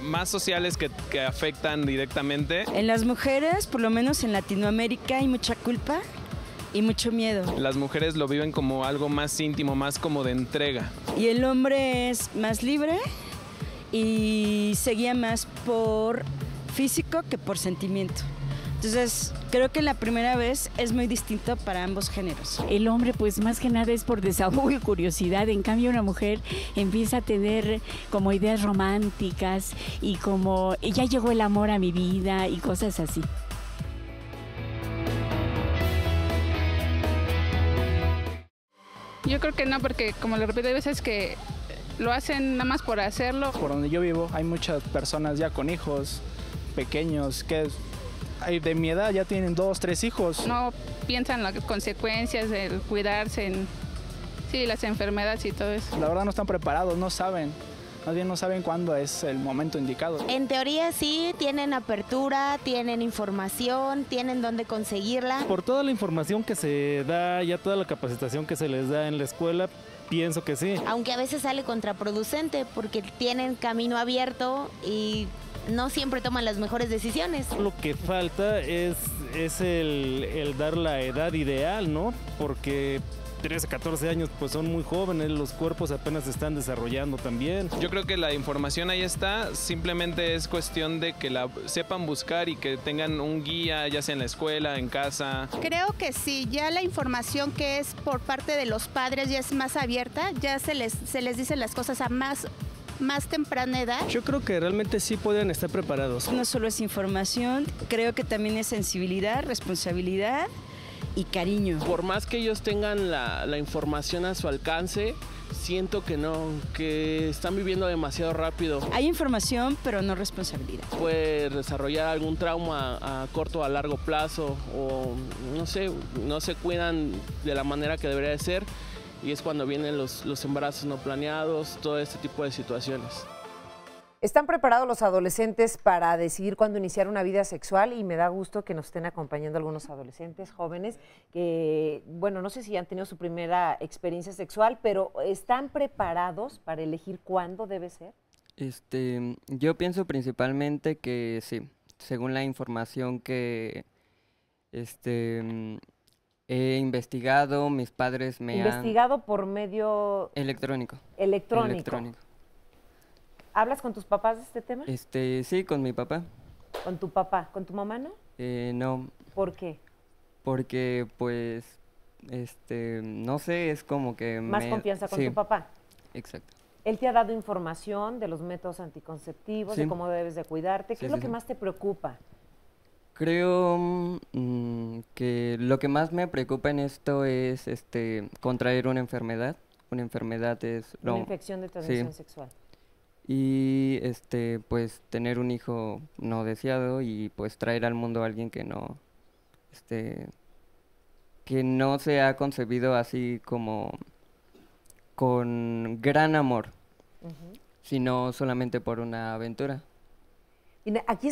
más sociales que afectan directamente. En las mujeres, por lo menos en Latinoamérica, hay mucha culpa y mucho miedo. Las mujeres lo viven como algo más íntimo, más como de entrega. Y el hombre es más libre y se guía más por físico que por sentimiento. Entonces, creo que la primera vez es muy distinto para ambos géneros. El hombre, pues más que nada es por desahogo y curiosidad. En cambio, una mujer empieza a tener como ideas románticas y como ya llegó el amor a mi vida y cosas así. Yo creo que no, porque como lo repito, hay veces que lo hacen nada más por hacerlo. Por donde yo vivo hay muchas personas ya con hijos pequeños que de mi edad ya tienen 2, 3 hijos. No piensan las consecuencias de cuidarse, las enfermedades y todo eso. La verdad no están preparados, no saben. Más bien no saben cuándo es el momento indicado. En teoría sí, tienen apertura, tienen información, tienen dónde conseguirla. Por toda la información que se da, ya toda la capacitación que se les da en la escuela, pienso que sí. Aunque a veces sale contraproducente porque tienen camino abierto y no siempre toman las mejores decisiones. Lo que falta es el dar la edad ideal, ¿no? Porque 13, 14 años pues son muy jóvenes, los cuerpos apenas se están desarrollando también. Yo creo que la información ahí está, simplemente es cuestión de que la sepan buscar y que tengan un guía, ya sea en la escuela, en casa. Creo que sí, ya la información que es por parte de los padres ya es más abierta, ya se les dicen las cosas a más temprana edad. Yo creo que realmente sí pueden estar preparados. No solo es información, creo que también es sensibilidad, responsabilidad y cariño. Por más que ellos tengan la información a su alcance, siento que no, que están viviendo demasiado rápido. Hay información, pero no responsabilidad. Puede desarrollar algún trauma a corto o a largo plazo, o no se cuidan de la manera que debería de ser, y es cuando vienen los embarazos no planeados, todo este tipo de situaciones. ¿Están preparados los adolescentes para decidir cuándo iniciar una vida sexual? Y me da gusto que nos estén acompañando algunos adolescentes jóvenes que, bueno, no sé si han tenido su primera experiencia sexual, pero ¿están preparados para elegir cuándo debe ser? Yo pienso principalmente que sí, según la información que he investigado, mis padres me han... ¿Investigado por medio...? Electrónico. Electrónico. ¿Hablas con tus papás de este tema? Sí, con mi papá. ¿Con tu papá? ¿Con tu mamá no? No. ¿Por qué? Porque, pues, no sé, es como que... Más confianza con tu papá. Exacto. ¿Él te ha dado información de los métodos anticonceptivos, de cómo debes de cuidarte? ¿Qué es lo que más te preocupa? Creo que lo que más me preocupa en esto es contraer una enfermedad. Una enfermedad es... Una infección de transmisión sexual. Y pues tener un hijo no deseado y pues traer al mundo a alguien que no se ha concebido así como con gran amor, sino solamente por una aventura. Y aquí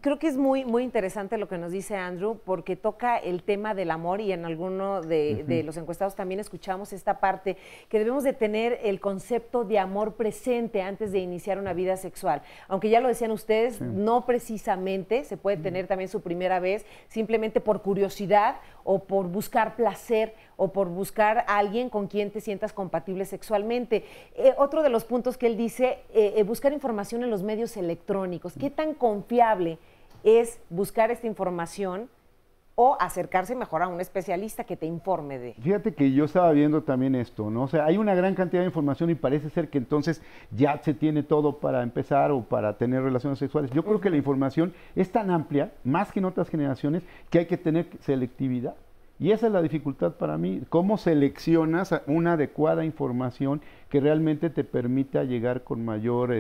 creo que es muy, muy interesante lo que nos dice Andrew, porque toca el tema del amor y en alguno de los encuestados también escuchamos esta parte, que debemos de tener el concepto de amor presente antes de iniciar una vida sexual. Aunque ya lo decían ustedes, no precisamente, se puede tener también su primera vez simplemente por curiosidad o por buscar placer o por buscar a alguien con quien te sientas compatible sexualmente. Otro de los puntos que él dice, buscar información en los medios electrónicos. ¿Qué tan confiable es buscar esta información o acercarse mejor a un especialista que te informe de? Fíjate que yo estaba viendo también esto, ¿no? O sea, hay una gran cantidad de información y parece ser que entonces ya se tiene todo para empezar o para tener relaciones sexuales. Yo creo que la información es tan amplia, más que en otras generaciones, que hay que tener selectividad. Y esa es la dificultad para mí, cómo seleccionas una adecuada información que realmente te permita llegar con mayor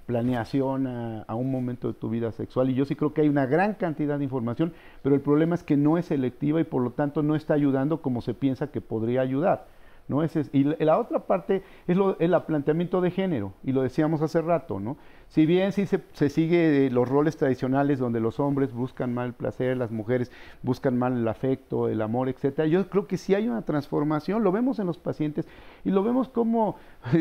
planeación a un momento de tu vida sexual. Y yo sí creo que hay una gran cantidad de información, pero el problema es que no es selectiva y por lo tanto no está ayudando como se piensa que podría ayudar, ¿no? Y la otra parte es el planteamiento de género, y lo decíamos hace rato, ¿no? Si bien sí se sigue los roles tradicionales donde los hombres buscan mal el placer, las mujeres buscan mal el afecto, el amor, etcétera, yo creo que sí hay una transformación, lo vemos en los pacientes y lo vemos como,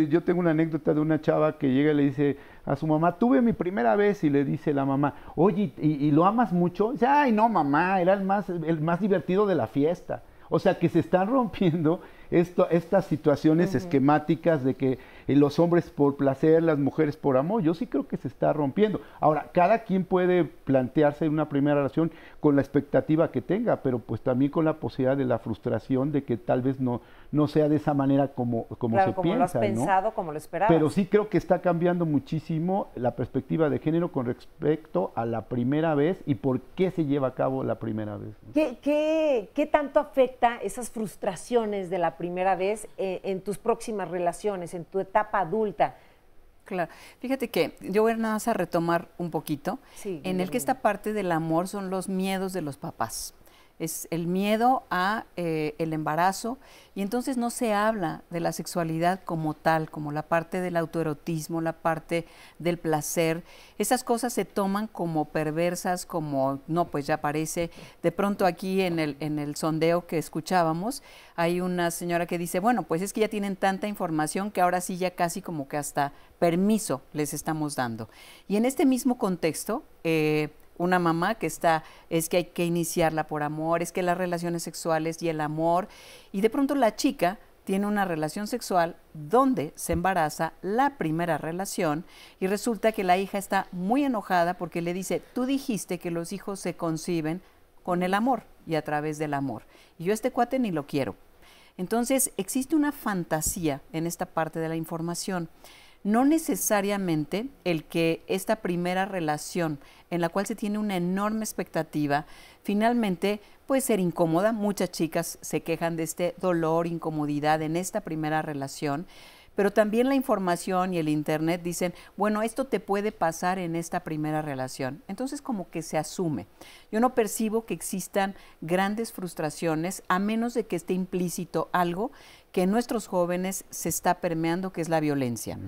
yo tengo una anécdota de una chava que llega y le dice a su mamá, tuve mi primera vez, y le dice la mamá, oye, ¿y lo amas mucho? Dice, ay no mamá, era el más divertido de la fiesta. O sea que se están rompiendo estas situaciones esquemáticas de que los hombres por placer, las mujeres por amor. Yo sí creo que se está rompiendo. Ahora, cada quien puede plantearse una primera relación con la expectativa que tenga, pero pues también con la posibilidad de la frustración de que tal vez no sea de esa manera como claro, se como piensa, lo has pensado, ¿no? como lo esperabas. Pero sí creo que está cambiando muchísimo la perspectiva de género con respecto a la primera vez y por qué se lleva a cabo la primera vez. ¿Qué tanto afecta esas frustraciones de la primera vez en tus próximas relaciones, en tu etapa adulta? Claro, fíjate que yo voy nada más a retomar un poquito, en el que esta parte del amor son los miedos de los papás. Es el miedo a el embarazo, y entonces no se habla de la sexualidad como tal, como la parte del autoerotismo, la parte del placer. Esas cosas se toman como perversas, como no, pues ya parece. De pronto aquí en el sondeo que escuchábamos, hay una señora que dice, bueno, pues es que ya tienen tanta información que ahora sí ya casi como que hasta permiso les estamos dando. Y en este mismo contexto, una mamá que es que hay que iniciarla por amor, es que las relaciones sexuales y el amor, y de pronto la chica tiene una relación sexual donde se embaraza la primera relación y resulta que la hija está muy enojada porque le dice, tú dijiste que los hijos se conciben con el amor y a través del amor, y yo a este cuate ni lo quiero. Entonces existe una fantasía en esta parte de la información. No necesariamente el que esta primera relación en la cual se tiene una enorme expectativa, finalmente puede ser incómoda. Muchas chicas se quejan de este dolor, incomodidad en esta primera relación, pero también la información y el internet dicen, bueno, esto te puede pasar en esta primera relación. Entonces como que se asume. Yo no percibo que existan grandes frustraciones a menos de que esté implícito algo que en nuestros jóvenes se está permeando, que es la violencia.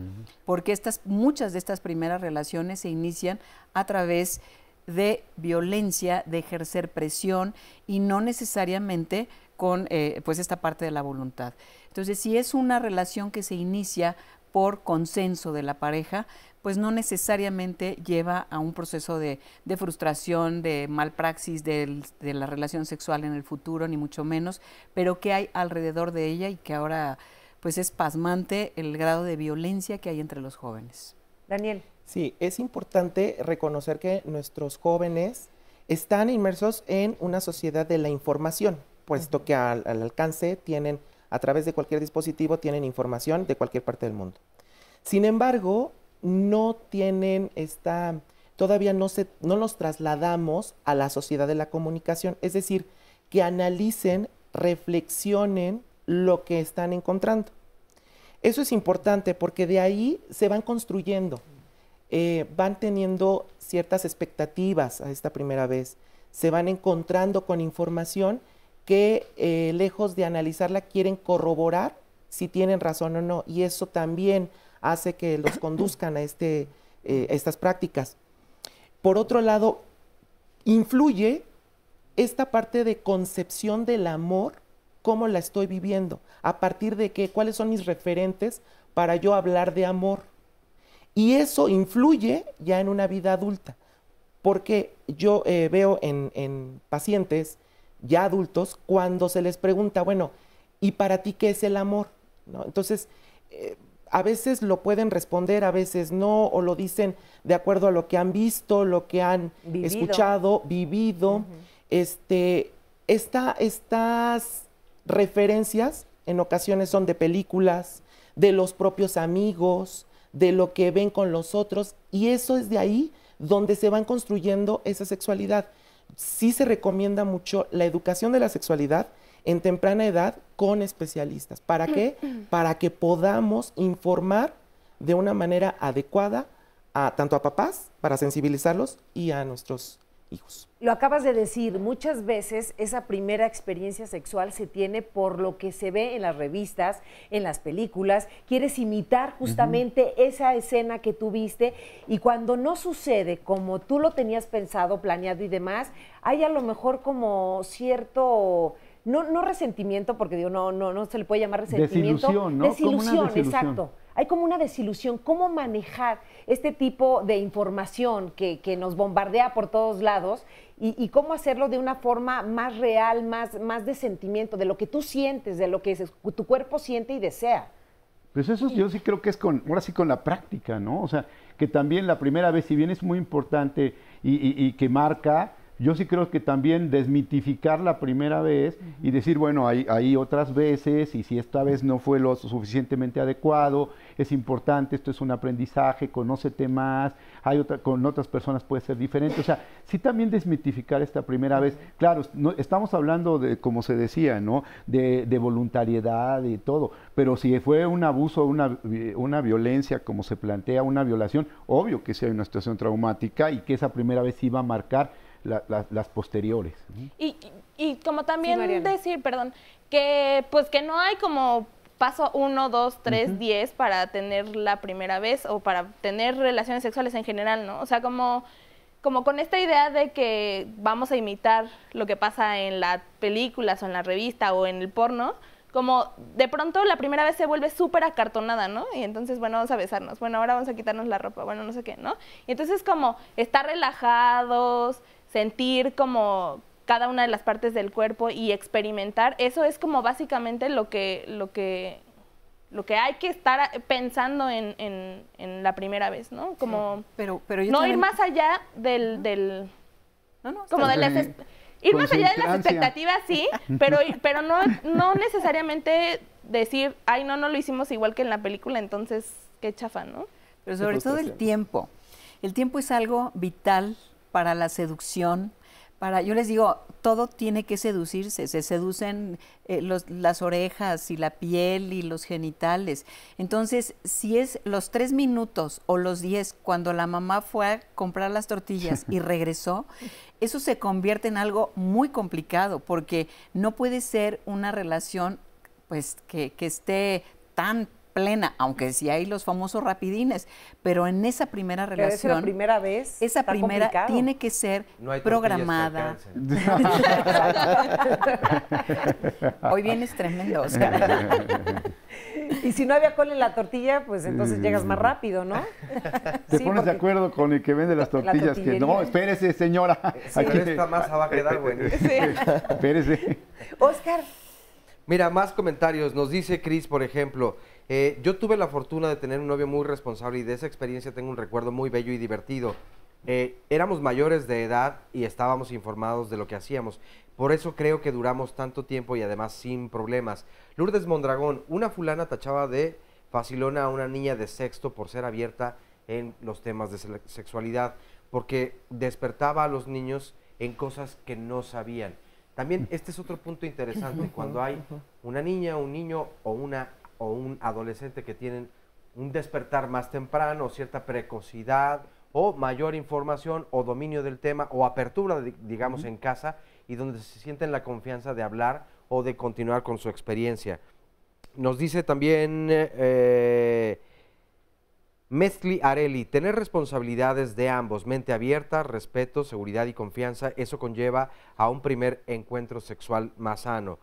Porque muchas de estas primeras relaciones se inician a través de violencia, de ejercer presión y no necesariamente con pues esta parte de la voluntad. Entonces, si es una relación que se inicia por consenso de la pareja, pues no necesariamente lleva a un proceso de frustración, de malpraxis de la relación sexual en el futuro, ni mucho menos, pero que hay alrededor de ella y que ahora pues es pasmante el grado de violencia que hay entre los jóvenes. Daniel. Sí, es importante reconocer que nuestros jóvenes están inmersos en una sociedad de la información, puesto que al alcance tienen, a través de cualquier dispositivo, tienen información de cualquier parte del mundo. Sin embargo, no tienen todavía no nos trasladamos a la sociedad de la comunicación, es decir, que analicen, reflexionen lo que están encontrando. Eso es importante porque de ahí se van construyendo, van teniendo ciertas expectativas a esta primera vez, se van encontrando con información que lejos de analizarla quieren corroborar si tienen razón o no, y eso también hace que los conduzcan a estas prácticas. Por otro lado, influye esta parte de concepción del amor, cómo la estoy viviendo, a partir de qué, cuáles son mis referentes para yo hablar de amor. Y eso influye ya en una vida adulta, porque yo veo en pacientes ya adultos, cuando se les pregunta, bueno, ¿y para ti qué es el amor? ¿No? Entonces, a veces lo pueden responder, a veces no, o lo dicen de acuerdo a lo que han visto, lo que han escuchado, vivido. Estas referencias en ocasiones son de películas, de los propios amigos, de lo que ven con los otros, y eso es de ahí donde se van construyendo esa sexualidad. Sí se recomienda mucho la educación de la sexualidad en temprana edad con especialistas. ¿Para qué? Para que podamos informar de una manera adecuada tanto a papás, para sensibilizarlos, y a nuestros hijos. Lo acabas de decir, muchas veces esa primera experiencia sexual se tiene por lo que se ve en las revistas, en las películas, quieres imitar justamente esa escena que tú viste, y cuando no sucede como tú lo tenías pensado, planeado y demás, hay a lo mejor como cierto... No resentimiento, porque digo, no se le puede llamar resentimiento. Desilusión, ¿no? Desilusión, exacto. hay como una desilusión. ¿Cómo manejar este tipo de información que nos bombardea por todos lados y cómo hacerlo de una forma más real, más de sentimiento, de lo que tú sientes, de lo que tu cuerpo siente y desea? Pues eso yo sí creo que es ahora sí con la práctica, ¿no? O sea, que también la primera vez, si bien es muy importante y que marca, yo sí creo que también desmitificar la primera vez y decir, bueno, hay otras veces, y si esta vez no fue lo suficientemente adecuado, es importante, esto es un aprendizaje, conócete más, con otras personas puede ser diferente. O sea, sí también desmitificar esta primera vez. Claro, estamos hablando de, como se decía, ¿no? De voluntariedad y todo, pero si fue un abuso, una violencia, como se plantea, una violación, obvio que sí hay una situación traumática y que esa primera vez iba a marcar las posteriores. Y como también decir, perdón, que pues que no hay como paso 1, 2, 3, 10 para tener la primera vez o para tener relaciones sexuales en general, ¿no? O sea, como con esta idea de que vamos a imitar lo que pasa en las películas o en la revista o en el porno, como de pronto la primera vez se vuelve súper acartonada, ¿no? Y entonces, bueno, vamos a besarnos, bueno, ahora vamos a quitarnos la ropa, bueno, no sé qué, ¿no? Y entonces como estar relajados, sentir como cada una de las partes del cuerpo y experimentar, eso es como básicamente lo que hay que estar pensando en la primera vez, ¿no? Como pero yo no también... ir más allá del como de las ir más allá de las expectativas, sí, pero no necesariamente decir, ay, no lo hicimos igual que en la película, entonces qué chafa, ¿no? Pero sobre todo el tiempo. El tiempo es algo vital para la seducción, yo les digo, todo tiene que seducirse, se seducen las orejas y la piel y los genitales. Entonces, si es los 3 minutos o los 10 cuando la mamá fue a comprar las tortillas y regresó, eso se convierte en algo muy complicado, porque no puede ser una relación pues que esté tan plena, aunque sí hay los famosos rapidines, pero en esa primera relación, la primera vez, esa primera complicado. Tiene que ser programada. Hoy vienes tremendo, Oscar. Y si no había col en la tortilla, pues entonces llegas más rápido, ¿no? Te pones de acuerdo con el que vende las tortillas, que no, espérese, señora. Sí, aquí esta masa va a quedar buenísima. Sí. Espérese. Oscar. Mira, más comentarios. Nos dice Cris, por ejemplo, yo tuve la fortuna de tener un novio muy responsable y de esa experiencia tengo un recuerdo muy bello y divertido. Éramos mayores de edad y estábamos informados de lo que hacíamos. Por eso creo que duramos tanto tiempo y además sin problemas. Lourdes Mondragón, una fulana tachaba de facilona a una niña de sexto por ser abierta en los temas de sexualidad, porque despertaba a los niños en cosas que no sabían. También este es otro punto interesante, cuando hay una niña, un niño o un adolescente que tienen un despertar más temprano, cierta precocidad o mayor información o dominio del tema o apertura, digamos, en casa, y donde se sienten la confianza de hablar o de continuar con su experiencia. Nos dice también Mezcli Areli, tener responsabilidades de ambos, mente abierta, respeto, seguridad y confianza, eso conlleva a un primer encuentro sexual más sano.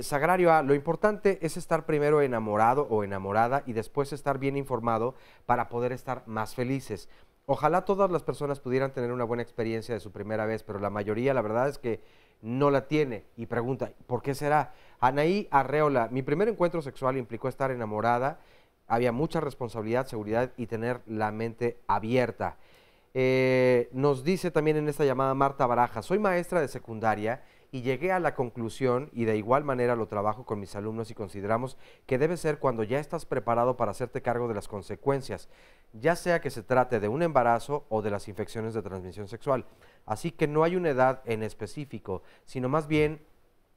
Sagrario A, lo importante es estar primero enamorado o enamorada y después estar bien informado para poder estar más felices. Ojalá todas las personas pudieran tener una buena experiencia de su primera vez, pero la mayoría, la verdad es que no la tiene. Y pregunta, ¿por qué será? Anaí Arreola, mi primer encuentro sexual implicó estar enamorada, había mucha responsabilidad, seguridad y tener la mente abierta. Nos dice también en esta llamada Marta Baraja, soy maestra de secundaria y llegué a la conclusión, y de igual manera lo trabajo con mis alumnos y consideramos que debe ser cuando ya estás preparado para hacerte cargo de las consecuencias, ya sea que se trate de un embarazo o de las infecciones de transmisión sexual. Así que no hay una edad en específico, sino más bien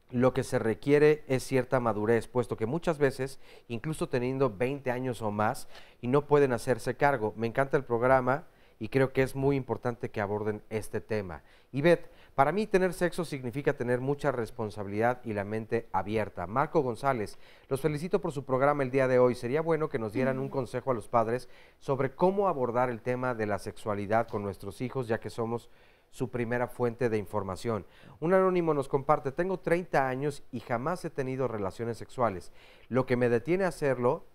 lo que se requiere es cierta madurez, puesto que muchas veces, incluso teniendo 20 años o más, y no pueden hacerse cargo. Me encanta el programa y creo que es muy importante que aborden este tema. Ivette, para mí tener sexo significa tener mucha responsabilidad y la mente abierta. Marco González, los felicito por su programa el día de hoy. Sería bueno que nos dieran un consejo a los padres sobre cómo abordar el tema de la sexualidad con nuestros hijos, ya que somos su primera fuente de información. Un anónimo nos comparte, tengo 30 años y jamás he tenido relaciones sexuales. Lo que me detiene a hacerlo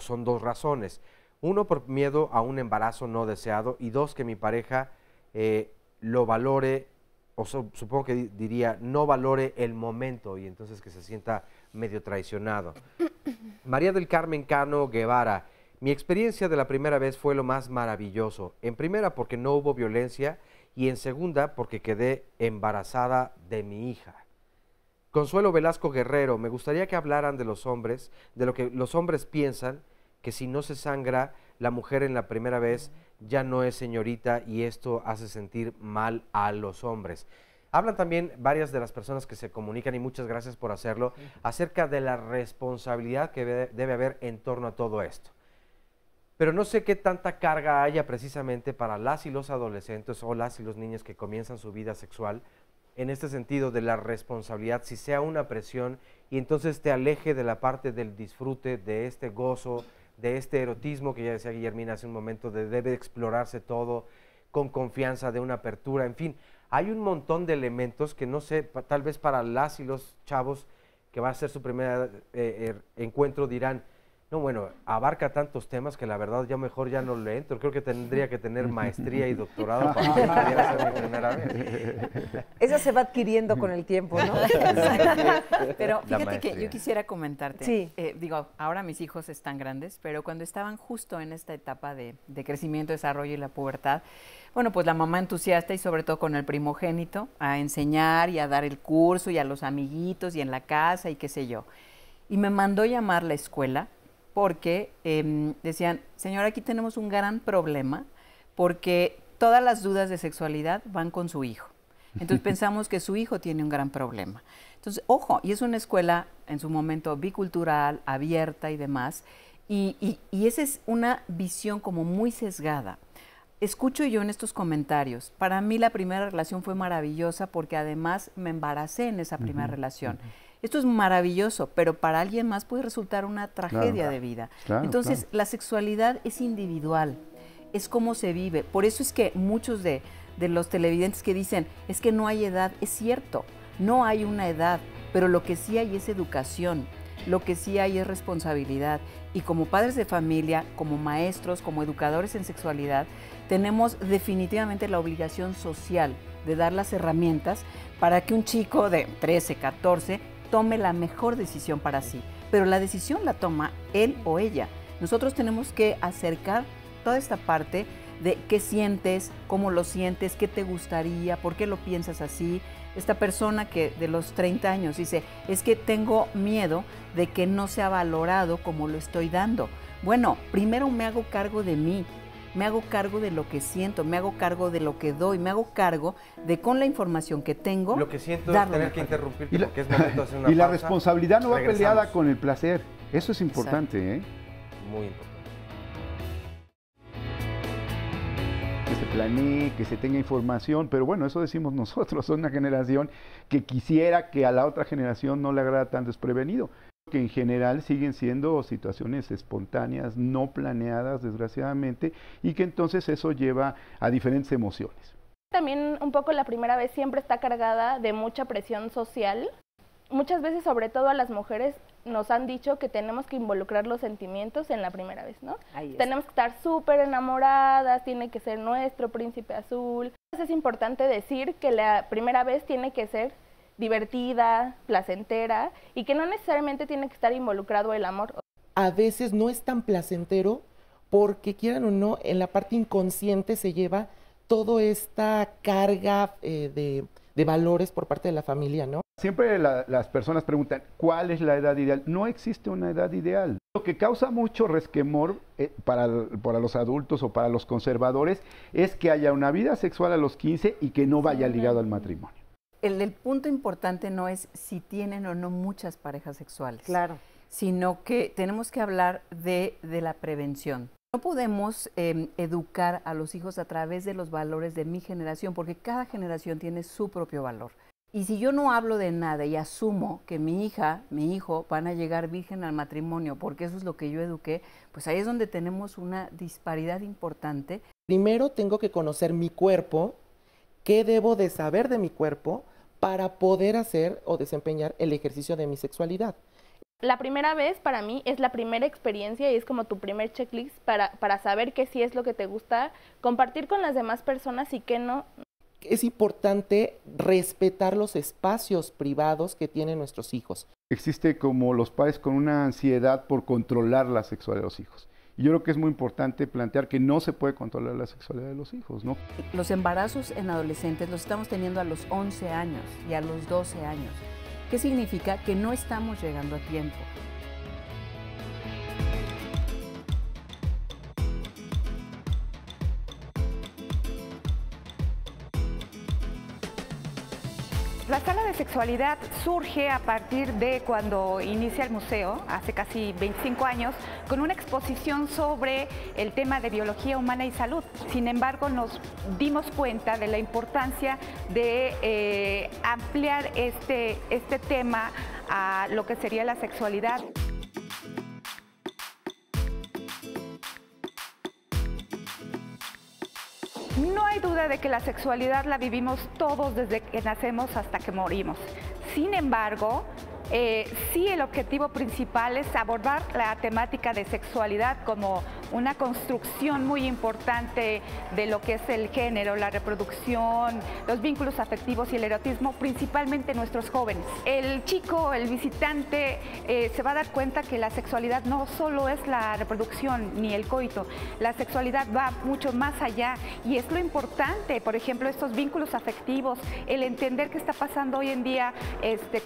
son dos razones. Uno, por miedo a un embarazo no deseado, y dos, que mi pareja lo valore, o supongo que diría, no valore el momento, y entonces que se sienta medio traicionado. María del Carmen Cano Guevara: mi experiencia de la primera vez fue lo más maravilloso. En primera, porque no hubo violencia, y en segunda, porque quedé embarazada de mi hija. Consuelo Velasco Guerrero: me gustaría que hablaran de los hombres, de lo que los hombres piensan, que si no se sangra, la mujer en la primera vez ya no es señorita, y esto hace sentir mal a los hombres. Hablan también varias de las personas que se comunican, y muchas gracias por hacerlo, acerca de la responsabilidad que debe haber en torno a todo esto. Pero no sé qué tanta carga haya precisamente para las y los adolescentes o las y los niños que comienzan su vida sexual, en este sentido de la responsabilidad, si sea una presión y entonces te aleje de la parte del disfrute, de este gozo, de este erotismo que ya decía Guillermina hace un momento, de debe explorarse todo con confianza, de una apertura, en fin. Hay un montón de elementos que no sé, tal vez para las y los chavos que va a ser su primer encuentro dirán, no, bueno, abarca tantos temas que la verdad ya mejor ya no le entro. Creo que tendría que tener maestría y doctorado para que pudiera ser mi primera vez. Esa se va adquiriendo con el tiempo, ¿no? Pero fíjate que yo quisiera comentarte. Sí. Digo, ahora mis hijos están grandes, pero cuando estaban justo en esta etapa de crecimiento, desarrollo y la pubertad, bueno, pues la mamá entusiasta y sobre todo con el primogénito a enseñar y a dar el curso y a los amiguitos y en la casa y qué sé yo. Y me mandó llamar la escuela porque decían, señora, aquí tenemos un gran problema porque todas las dudas de sexualidad van con su hijo. Entonces pensamos que su hijo tiene un gran problema. Entonces, ojo, y es una escuela en su momento bicultural, abierta y demás, y esa es una visión como muy sesgada. Escucho yo en estos comentarios, para mí la primera relación fue maravillosa porque además me embaracé en esa primera relación. Esto es maravilloso, pero para alguien más puede resultar una tragedia de vida. Entonces, la sexualidad es individual, es cómo se vive. Por eso es que muchos de los televidentes que dicen, es que no hay edad, es cierto, no hay una edad, pero lo que sí hay es educación, lo que sí hay es responsabilidad. Y como padres de familia, como maestros, como educadores en sexualidad, tenemos definitivamente la obligación social de dar las herramientas para que un chico de 13, 14 tome la mejor decisión para sí, pero la decisión la toma él o ella. Nosotros tenemos que acercar toda esta parte de qué sientes, cómo lo sientes, qué te gustaría, por qué lo piensas así. Esta persona que de los 30 años dice, es que tengo miedo de que no sea valorado como lo estoy dando. Bueno, primero me hago cargo de mí, me hago cargo de lo que siento, me hago cargo de lo que doy, me hago cargo de con la información que tengo. Lo que siento es tener que interrumpirte porque es momento de hacer una pausa. Y la responsabilidad no va peleada con el placer. Eso es importante, ¿eh? Muy importante. Que se planee, que se tenga información, pero bueno, eso decimos nosotros, son una generación que quisiera que a la otra generación no le agrada tan desprevenido, que en general siguen siendo situaciones espontáneas, no planeadas, desgraciadamente, y que entonces eso lleva a diferentes emociones. También un poco la primera vez siempre está cargada de mucha presión social. Muchas veces, sobre todo a las mujeres, nos han dicho que tenemos que involucrar los sentimientos en la primera vez, ¿no? Tenemos que estar súper enamoradas, tiene que ser nuestro príncipe azul. Entonces es importante decir que la primera vez tiene que ser divertida, placentera, y que no necesariamente tiene que estar involucrado el amor. A veces no es tan placentero porque, quieran o no, en la parte inconsciente se lleva toda esta carga de valores por parte de la familia, ¿no? Siempre las personas preguntan, ¿cuál es la edad ideal? No existe una edad ideal. Lo que causa mucho resquemor para los adultos o para los conservadores es que haya una vida sexual a los 15 y que no vaya ligado al matrimonio. El punto importante no es si tienen o no muchas parejas sexuales. Claro. Sino que tenemos que hablar de la prevención. No podemos educar a los hijos a través de los valores de mi generación, porque cada generación tiene su propio valor. Y si yo no hablo de nada y asumo que mi hija, mi hijo van a llegar virgen al matrimonio, porque eso es lo que yo eduqué, pues ahí es donde tenemos una disparidad importante. Primero tengo que conocer mi cuerpo, qué debo de saber de mi cuerpo para poder hacer o desempeñar el ejercicio de mi sexualidad. La primera vez para mí es la primera experiencia y es como tu primer checklist para saber que sí es lo que te gusta, compartir con las demás personas y que no. Es importante respetar los espacios privados que tienen nuestros hijos. Existe como los padres con una ansiedad por controlar la sexualidad de los hijos. Y yo creo que es muy importante plantear que no se puede controlar la sexualidad de los hijos, ¿no? Los embarazos en adolescentes los estamos teniendo a los 11 años y a los 12 años. ¿Qué significa? Que no estamos llegando a tiempo. La sala de sexualidad surge a partir de cuando inicia el museo, hace casi 25 años, con una exposición sobre el tema de biología humana y salud. Sin embargo, nos dimos cuenta de la importancia de ampliar este tema a lo que sería la sexualidad. No hay duda de que la sexualidad la vivimos todos desde que nacemos hasta que morimos. Sin embargo, sí el objetivo principal es abordar la temática de sexualidad como una construcción muy importante de lo que es el género, la reproducción, los vínculos afectivos y el erotismo, principalmente en nuestros jóvenes. El chico, el visitante, se va a dar cuenta que la sexualidad no solo es la reproducción ni el coito, la sexualidad va mucho más allá y es lo importante, por ejemplo, estos vínculos afectivos, el entender qué está pasando hoy en día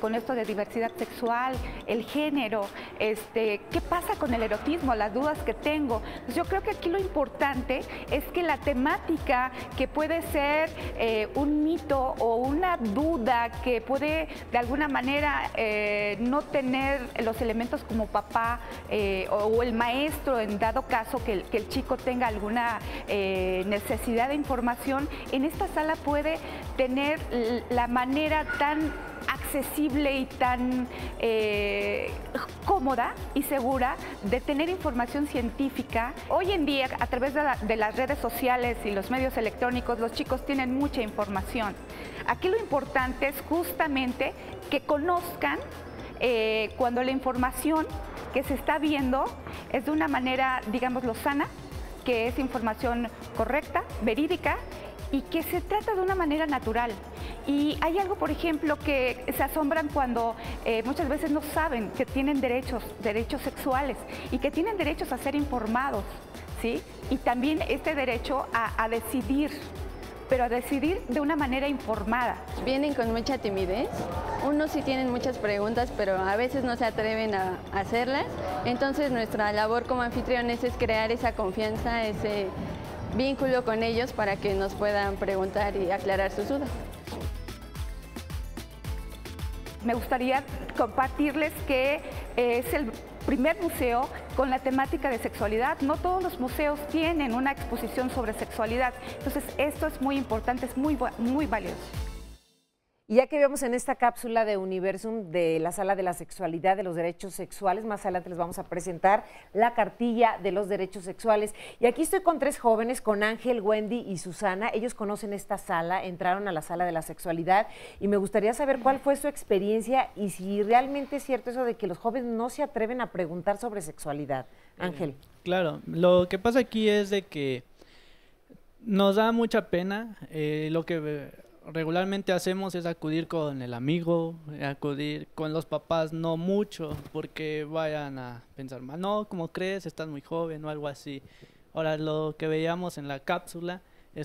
con esto de diversidad sexual, el género, qué pasa con el erotismo, las dudas que tengo. Yo creo que aquí lo importante es que la temática que puede ser un mito o una duda que puede de alguna manera no tener los elementos como papá o el maestro en dado caso que el chico tenga alguna necesidad de información, en esta sala puede tener la manera tan accesible y tan cómoda y segura de tener información científica. Hoy en día, a través de las redes sociales y los medios electrónicos, los chicos tienen mucha información. Aquí lo importante es justamente que conozcan cuando la información que se está viendo es de una manera, digámoslo, sana, que es información correcta, verídica, y que se trata de una manera natural. Y hay algo, por ejemplo, que se asombran cuando muchas veces no saben que tienen derechos sexuales y que tienen derechos a ser informados, ¿sí? Y también este derecho a decidir, pero a decidir de una manera informada. Vienen con mucha timidez, unos sí tienen muchas preguntas, pero a veces no se atreven a hacerlas. Entonces nuestra labor como anfitriones es crear esa confianza, ese vínculo con ellos para que nos puedan preguntar y aclarar sus dudas. Me gustaría compartirles que es el primer museo con la temática de sexualidad. No todos los museos tienen una exposición sobre sexualidad, entonces esto es muy importante, es muy valioso. Y ya que vemos en esta cápsula de Universum de la Sala de la Sexualidad, de los Derechos Sexuales, más adelante les vamos a presentar la cartilla de los derechos sexuales. Y aquí estoy con tres jóvenes, con Ángel, Wendy y Susana. Ellos conocen esta sala, entraron a la Sala de la Sexualidad y me gustaría saber cuál fue su experiencia y si realmente es cierto eso de que los jóvenes no se atreven a preguntar sobre sexualidad. Ángel. Claro, lo que pasa aquí es de que nos da mucha pena lo que regularmente hacemos es acudir con el amigo, acudir con los papás, no mucho, porque vayan a pensar mal, no, ¿cómo crees? Estás muy joven o algo así. Ahora, lo que veíamos en la cápsula,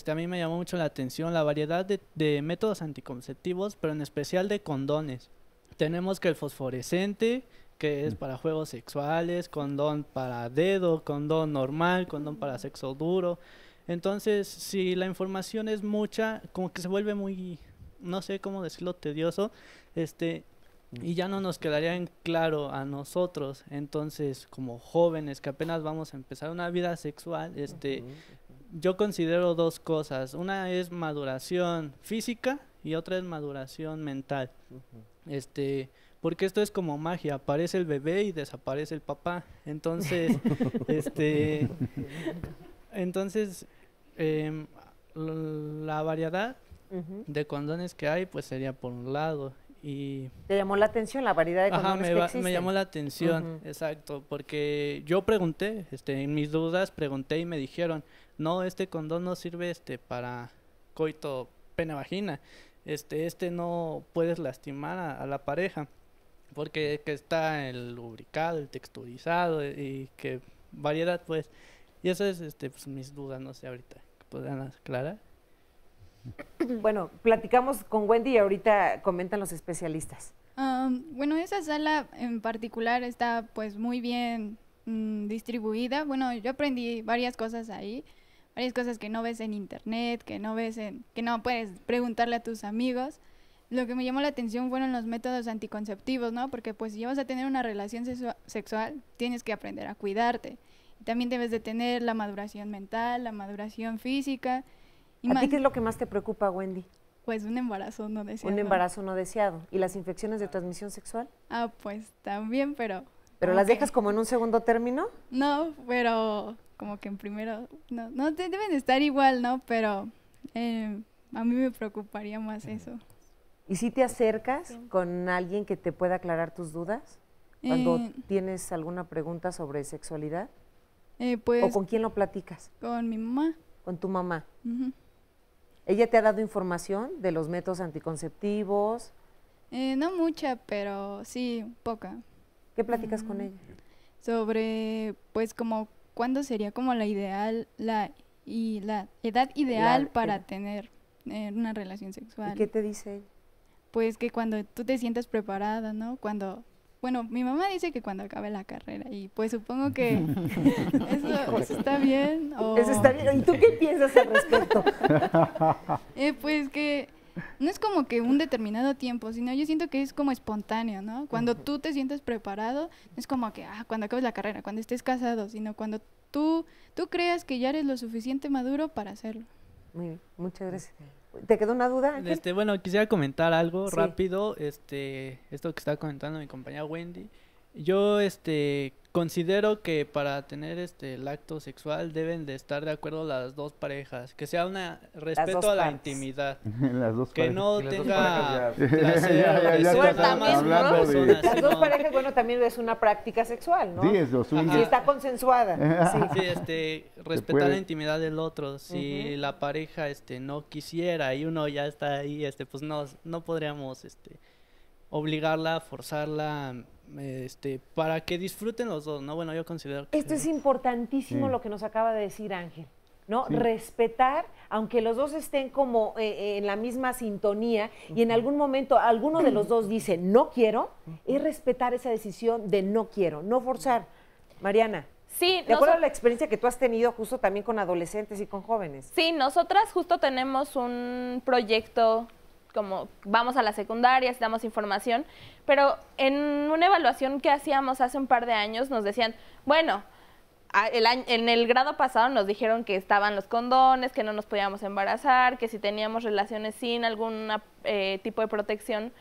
a mí me llamó mucho la atención la variedad de métodos anticonceptivos, pero en especial de condones. Tenemos que el fosforescente, que es para juegos sexuales, condón para dedo, condón normal, condón para sexo duro. Entonces, si la información es mucha, como que se vuelve muy, no sé cómo decirlo, tedioso, y ya no nos quedaría en claro a nosotros. Entonces, como jóvenes que apenas vamos a empezar una vida sexual, yo considero dos cosas. Una es maduración física y otra es maduración mental. Porque esto es como magia, aparece el bebé y desaparece el papá. Entonces, la variedad de condones que hay, pues sería por un lado. Y ¿te llamó la atención la variedad de condones que existen? Me llamó la atención, exacto, porque yo pregunté, en mis dudas pregunté y me dijeron, no, este condón no sirve para coito pene-vagina, no puedes lastimar a la pareja, porque que está el lubricado, el texturizado y que variedad, pues, y eso es pues, mis dudas, no sé ahorita, ¿podrán aclarar? Bueno, platicamos con Wendy y ahorita comentan los especialistas. Bueno, esa sala en particular está pues muy bien distribuida. Bueno, yo aprendí varias cosas ahí, varias cosas que no ves en internet, que no puedes preguntarle a tus amigos. Lo que me llamó la atención fueron los métodos anticonceptivos, ¿no? Porque pues si vas a tener una relación sexual, tienes que aprender a cuidarte. Y también debes de tener la maduración mental, la maduración física. ¿A ti qué es lo que más te preocupa, Wendy? Pues un embarazo no deseado. Un embarazo no deseado. ¿Y las infecciones de transmisión sexual? Pues también, pero... ¿Pero las dejas como en un segundo término? No, pero como que en primero... No deben estar igual, ¿no? Pero a mí me preocuparía más eso. ¿Y si te acercas con alguien que te pueda aclarar tus dudas? Cuando tienes alguna pregunta sobre sexualidad. Pues, ¿o con quién lo platicas? Con mi mamá. ¿Con tu mamá? ¿Ella te ha dado información de los métodos anticonceptivos? No mucha, pero sí, poca. ¿Qué platicas con ella? Sobre, pues, como cuándo sería como la edad ideal para tener una relación sexual. ¿Y qué te dice ella? Pues que cuando tú te sientas preparada, ¿no? Bueno, mi mamá dice que cuando acabe la carrera y pues supongo que eso está bien. Eso está bien. ¿Y tú qué piensas al respecto? Pues que no es como que un determinado tiempo, sino yo siento que es como espontáneo, ¿no? Cuando tú te sientes preparado, no es como que cuando acabes la carrera, cuando estés casado, sino cuando tú creas que ya eres lo suficiente maduro para hacerlo. Muy bien, muchas gracias. ¿Te quedó una duda, Ángel? Bueno, quisiera comentar algo rápido, esto que estaba comentando mi compañera Wendy. Yo considero que para tener el acto sexual deben de estar de acuerdo las dos parejas, que sea un respeto a la intimidad, las dos que parejas. no tenga las dos parejas, bueno, también es una práctica sexual, ¿no? Sí, es lo suyo. Si está consensuada. Sí, respetar la intimidad del otro. Si la pareja no quisiera y uno ya está ahí, pues no podríamos obligarla, forzarla, para que disfruten los dos, ¿no? Bueno, yo considero que... Esto es importantísimo lo que nos acaba de decir Ángel, ¿no? Sí. Respetar, aunque los dos estén como en la misma sintonía y en algún momento alguno de los dos dice no quiero, es respetar esa decisión de no quiero, no forzar. Mariana. Sí, de acuerdo a la experiencia que tú has tenido justo también con adolescentes y con jóvenes. Sí, nosotras justo tenemos un proyecto como vamos a la secundaria, damos información, pero en una evaluación que hacíamos hace un par de años nos decían, bueno, en el grado pasado nos dijeron que estaban los condones, que no nos podíamos embarazar, que si teníamos relaciones sin algún tipo de protección,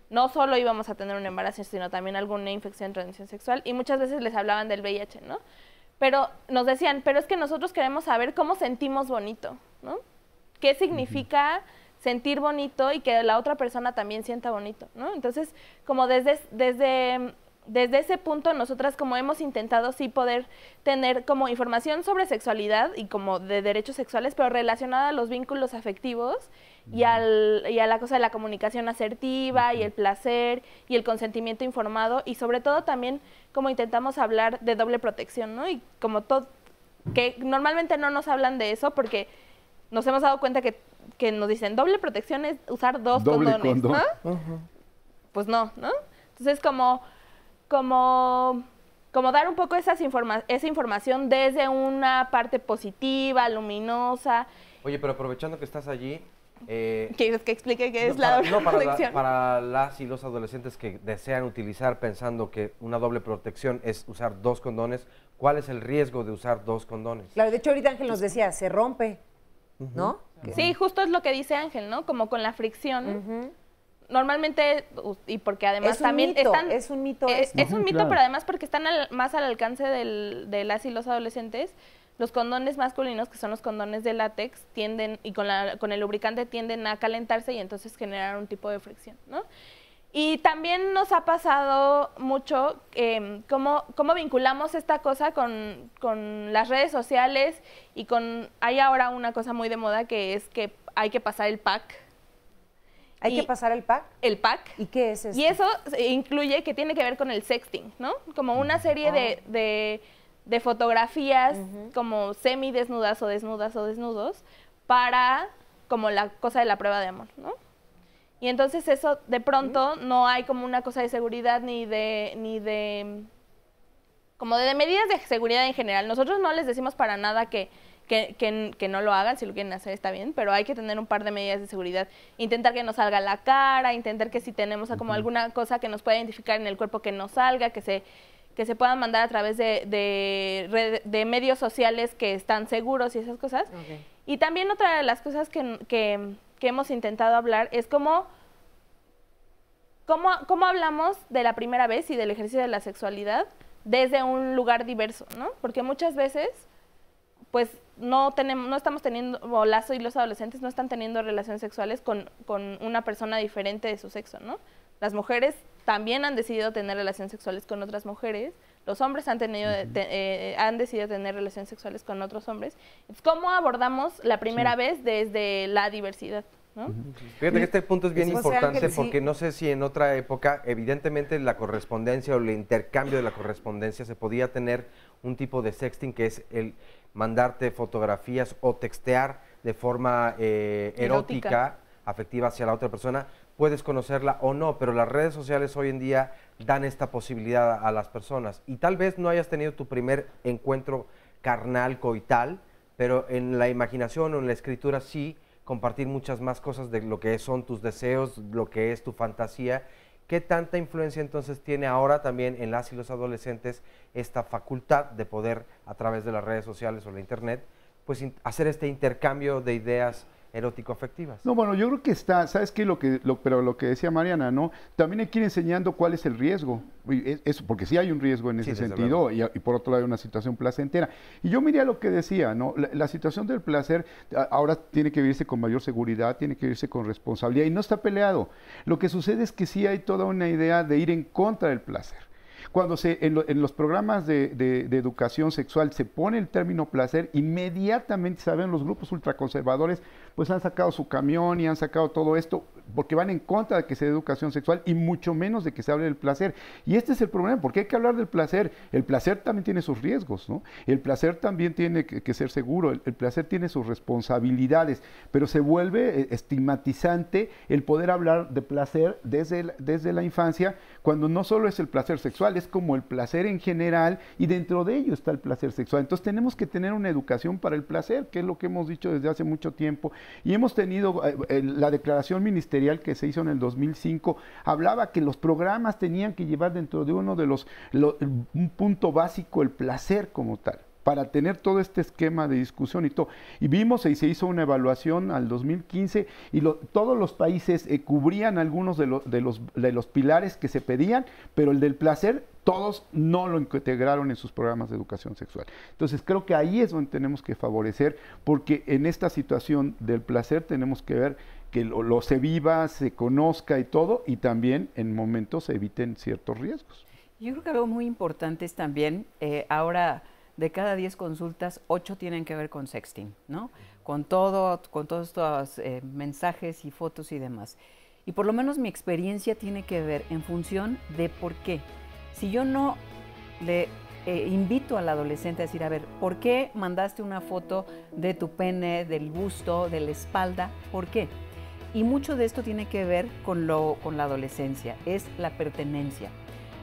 no solo íbamos a tener un embarazo, sino también alguna infección de transmisión sexual, y muchas veces les hablaban del VIH, ¿no? Pero nos decían, pero es que nosotros queremos saber cómo sentimos bonito, ¿no? ¿Qué significa sentir bonito y que la otra persona también sienta bonito, ¿no? Entonces, como desde ese punto, nosotras como hemos intentado sí poder tener como información sobre sexualidad y como de derechos sexuales, pero relacionada a los vínculos afectivos y a la cosa de la comunicación asertiva y el placer y el consentimiento informado, y sobre todo también como intentamos hablar de doble protección, ¿no? Y como todo, que normalmente no nos hablan de eso porque nos hemos dado cuenta que nos dicen doble protección es usar dos condones, ¿no? Pues no, ¿no? Entonces como dar un poco esa información desde una parte positiva, luminosa. Oye, pero aprovechando que estás allí... ¿Quieres que explique qué es la doble protección? Para las y los adolescentes que desean utilizar pensando que una doble protección es usar dos condones, ¿cuál es el riesgo de usar dos condones? Claro, de hecho ahorita Ángel nos decía, se rompe, ¿no? Sí, justo es lo que dice Ángel, ¿no? Como con la fricción. Normalmente, y porque además también están... Es un mito. Es un mito, pero además porque están más al alcance de las y los adolescentes. Los condones masculinos, que son los condones de látex, tienden, y con el lubricante tienden a calentarse y entonces generar un tipo de fricción, ¿no? Y también nos ha pasado mucho cómo vinculamos esta cosa con las redes sociales y hay ahora una cosa muy de moda que es que hay que pasar el pack. ¿Hay que pasar el pack? El pack. ¿Y qué es eso? Y eso incluye que tiene que ver con el sexting, ¿no? Como una serie de fotografías como semidesnudas o desnudas o desnudos para como la cosa de la prueba de amor, ¿no? Y entonces eso de pronto no hay como una cosa de seguridad ni de como de medidas de seguridad en general. Nosotros no les decimos para nada que no lo hagan, si lo quieren hacer está bien, pero hay que tener un par de medidas de seguridad. Intentar que no salga la cara, intentar que si tenemos como alguna cosa que nos pueda identificar en el cuerpo que no salga, que se puedan mandar a través de medios sociales que están seguros y esas cosas. Y también otra de las cosas que hemos intentado hablar es cómo hablamos de la primera vez y del ejercicio de la sexualidad desde un lugar diverso, ¿no? Porque muchas veces pues no estamos teniendo, o las y los adolescentes no están teniendo relaciones sexuales con una persona diferente de su sexo, ¿no? Las mujeres también han decidido tener relaciones sexuales con otras mujeres, los hombres han decidido tener relaciones sexuales con otros hombres. ¿Cómo abordamos la primera vez desde la diversidad? ¿No? Fíjate que este punto es bien importante porque no sé si en otra época, evidentemente la correspondencia o el intercambio de la correspondencia se podía tener un tipo de sexting que es el mandarte fotografías o textear de forma erótica, afectiva hacia la otra persona. Puedes conocerla o no, pero las redes sociales hoy en día dan esta posibilidad a las personas. Y tal vez no hayas tenido tu primer encuentro carnal, coital, pero en la imaginación o en la escritura sí compartir muchas más cosas de lo que son tus deseos, lo que es tu fantasía. ¿Qué tanta influencia entonces tiene ahora también en las y los adolescentes esta facultad de poder, a través de las redes sociales o la internet, pues hacer este intercambio de ideas erótico-afectivas? No, bueno, yo creo que está, ¿sabes qué? Pero lo que decía Mariana, ¿no? También hay que ir enseñando cuál es el riesgo, eso, porque sí hay un riesgo en ese sentido, y por otro lado hay una situación placentera. Y yo miré lo que decía, ¿no? La situación del placer ahora tiene que vivirse con mayor seguridad, tiene que vivirse con responsabilidad, y no está peleado. Lo que sucede es que sí hay toda una idea de ir en contra del placer. Cuando en los programas de educación sexual se pone el término placer, inmediatamente, saben, los grupos ultraconservadores pues han sacado su camión y han sacado todo esto porque van en contra de que se dé educación sexual y mucho menos de que se hable del placer. Y este es el problema, porque hay que hablar del placer. El placer también tiene sus riesgos, ¿no? El placer también tiene que ser seguro, el placer tiene sus responsabilidades, pero se vuelve estigmatizante el poder hablar de placer desde la infancia, cuando no solo es el placer sexual, es como el placer en general, y dentro de ello está el placer sexual. Entonces tenemos que tener una educación para el placer, que es lo que hemos dicho desde hace mucho tiempo, y hemos tenido la declaración ministerial que se hizo en el 2005, hablaba que los programas tenían que llevar dentro de uno de un punto básico el placer como tal, para tener todo este esquema de discusión y todo. Y vimos y se hizo una evaluación al 2015 y todos los países cubrían algunos de los pilares que se pedían, pero el del placer todos no lo integraron en sus programas de educación sexual. Entonces creo que ahí es donde tenemos que favorecer, porque en esta situación del placer tenemos que ver que se viva, se conozca y todo, y también en momentos se eviten ciertos riesgos. Yo creo que algo muy importante es también, ahora de cada 10 consultas, 8 tienen que ver con sexting, ¿no? Con todos estos mensajes y fotos y demás. Y por lo menos mi experiencia tiene que ver en función de por qué. Si yo no le invito al adolescente a decir, a ver, ¿por qué mandaste una foto de tu pene, del busto, de la espalda? ¿Por qué? Y mucho de esto tiene que ver con la adolescencia, es la pertenencia.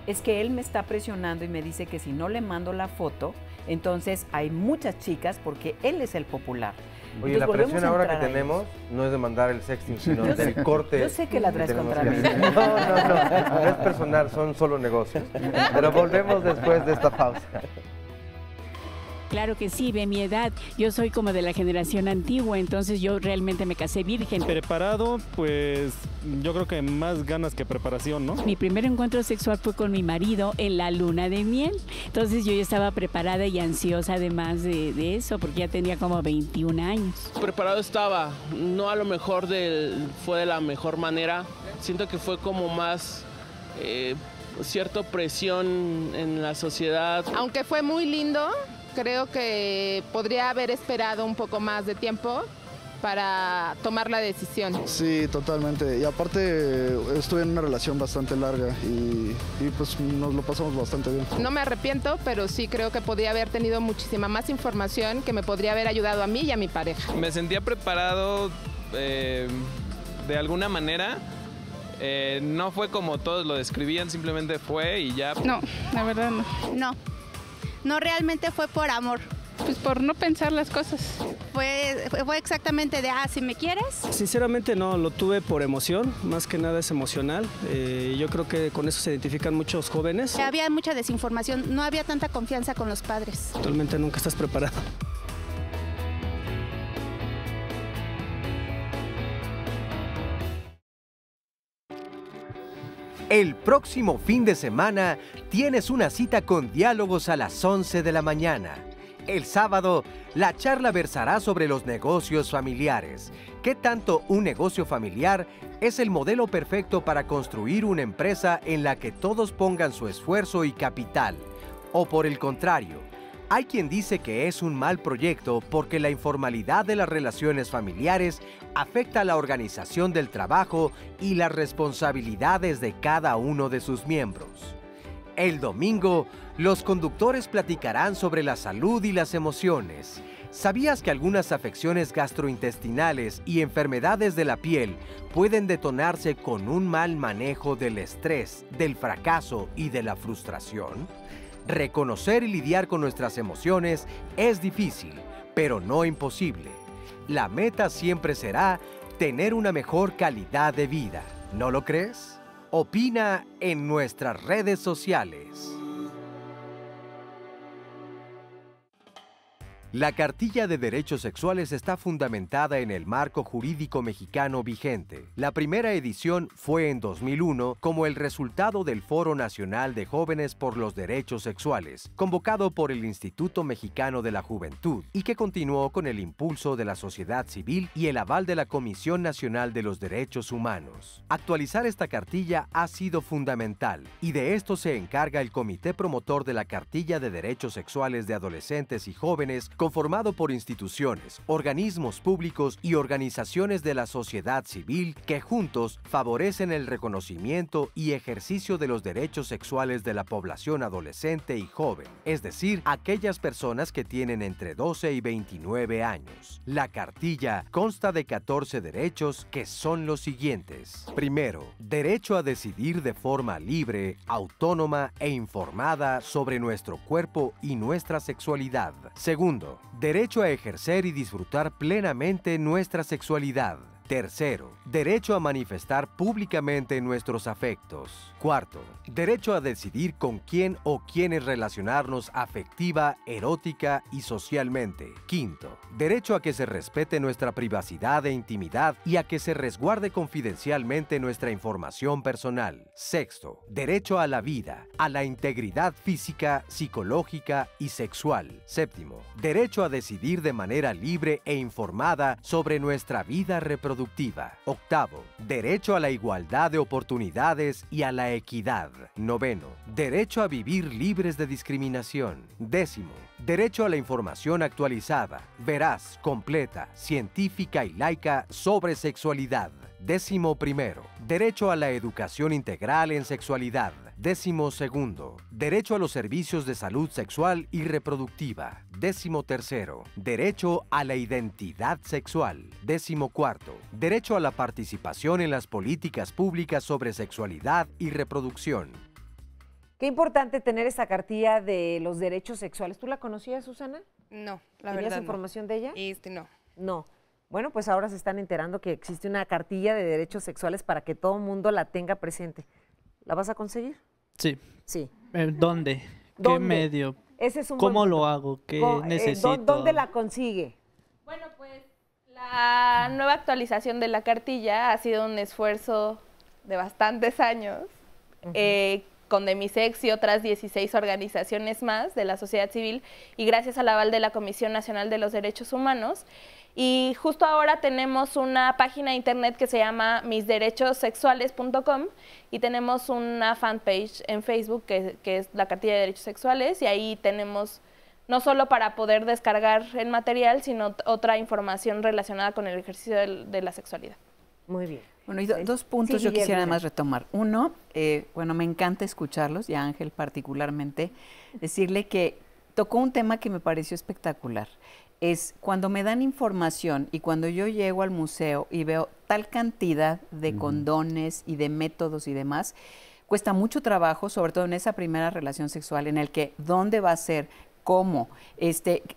Es que él me está presionando y me dice que si no le mando la foto, entonces hay muchas chicas porque él es el popular. Oye, entonces, la presión ahora que tenemos no es de mandar el sexting, sino del corte. Yo sé que la traes contra mí. No es personal, son solo negocios. Pero volvemos después de esta pausa. Claro que sí, de mi edad. Yo soy como de la generación antigua, entonces yo realmente me casé virgen. Preparado, pues yo creo que más ganas que preparación, ¿no? Mi primer encuentro sexual fue con mi marido en la luna de miel. Entonces yo ya estaba preparada y ansiosa además de eso, porque ya tenía como 21 años. Preparado estaba, no a lo mejor fue de la mejor manera. Siento que fue como más cierta presión en la sociedad. Aunque fue muy lindo, creo que podría haber esperado un poco más de tiempo para tomar la decisión. Sí, totalmente. Y aparte estuve en una relación bastante larga y pues nos lo pasamos bastante bien. No me arrepiento, pero sí creo que podría haber tenido muchísima más información que me podría haber ayudado a mí y a mi pareja. Me sentía preparado de alguna manera. No fue como todos lo describían, simplemente fue y ya. No, la verdad no. No realmente fue por amor. Pues por no pensar las cosas. Fue exactamente de, si me quieres. Sinceramente no, lo tuve por emoción, más que nada es emocional. Yo creo que con eso se identifican muchos jóvenes. Había mucha desinformación, no había tanta confianza con los padres. Actualmente nunca estás preparado. El próximo fin de semana tienes una cita con Diálogos a las 11 de la mañana. El sábado, la charla versará sobre los negocios familiares. ¿Qué tanto un negocio familiar es el modelo perfecto para construir una empresa en la que todos pongan su esfuerzo y capital? O por el contrario, hay quien dice que es un mal proyecto porque la informalidad de las relaciones familiares afecta la organización del trabajo y las responsabilidades de cada uno de sus miembros. El domingo, los conductores platicarán sobre la salud y las emociones. ¿Sabías que algunas afecciones gastrointestinales y enfermedades de la piel pueden detonarse con un mal manejo del estrés, del fracaso y de la frustración? Reconocer y lidiar con nuestras emociones es difícil, pero no imposible. La meta siempre será tener una mejor calidad de vida. ¿No lo crees? Opina en nuestras redes sociales. La Cartilla de Derechos Sexuales está fundamentada en el marco jurídico mexicano vigente. La primera edición fue en 2001 como el resultado del Foro Nacional de Jóvenes por los Derechos Sexuales, convocado por el Instituto Mexicano de la Juventud, y que continuó con el impulso de la sociedad civil y el aval de la Comisión Nacional de los Derechos Humanos. Actualizar esta cartilla ha sido fundamental, y de esto se encarga el Comité Promotor de la Cartilla de Derechos Sexuales de Adolescentes y Jóvenes, conformado por instituciones, organismos públicos y organizaciones de la sociedad civil que juntos favorecen el reconocimiento y ejercicio de los derechos sexuales de la población adolescente y joven, es decir, aquellas personas que tienen entre 12 y 29 años. La cartilla consta de 14 derechos que son los siguientes. Primero, derecho a decidir de forma libre, autónoma e informada sobre nuestro cuerpo y nuestra sexualidad. Segundo, derecho a ejercer y disfrutar plenamente nuestra sexualidad. Tercero, derecho a manifestar públicamente nuestros afectos. Cuarto, derecho a decidir con quién o quiénes relacionarnos afectiva, erótica y socialmente. Quinto, derecho a que se respete nuestra privacidad e intimidad y a que se resguarde confidencialmente nuestra información personal. Sexto, derecho a la vida, a la integridad física, psicológica y sexual. Séptimo, derecho a decidir de manera libre e informada sobre nuestra vida reproductiva. Octavo, derecho a la igualdad de oportunidades y a la equidad. Noveno, derecho a vivir libres de discriminación. Décimo, derecho a la información actualizada, veraz, completa, científica y laica sobre sexualidad. Décimo primero, derecho a la educación integral en sexualidad. Décimo segundo, derecho a los servicios de salud sexual y reproductiva. Décimo tercero, derecho a la identidad sexual. Décimo cuarto, derecho a la participación en las políticas públicas sobre sexualidad y reproducción. Qué importante tener esta cartilla de los derechos sexuales. ¿Tú la conocías, Susana? No, la verdad ¿Tenías información de ella? No. No. Bueno, pues ahora se están enterando que existe una cartilla de derechos sexuales para que todo el mundo la tenga presente. ¿La vas a conseguir? Sí. Sí. ¿Dónde? ¿Qué ¿Dónde? medio? Ese es un ¿Cómo buen lo punto. hago? ¿Qué necesito? ¿Dónde la consigue? Bueno, pues la nueva actualización de la cartilla ha sido un esfuerzo de bastantes años, con Demisex y otras 16 organizaciones más de la sociedad civil, y gracias al aval de la Comisión Nacional de los Derechos Humanos. Y justo ahora tenemos una página de internet que se llama misderechosexuales.com y tenemos una fanpage en Facebook que es la cartilla de derechos sexuales, y ahí tenemos no solo para poder descargar el material, sino otra información relacionada con el ejercicio de la sexualidad. Muy bien. Bueno, y dos puntos yo quisiera además retomar. Uno, bueno, me encanta escucharlos, y a Ángel particularmente, decirle que tocó un tema que me pareció espectacular. Es cuando me dan información y cuando yo llego al museo y veo tal cantidad de condones y de métodos y demás, cuesta mucho trabajo, sobre todo en esa primera relación sexual, en el que dónde va a ser, cómo,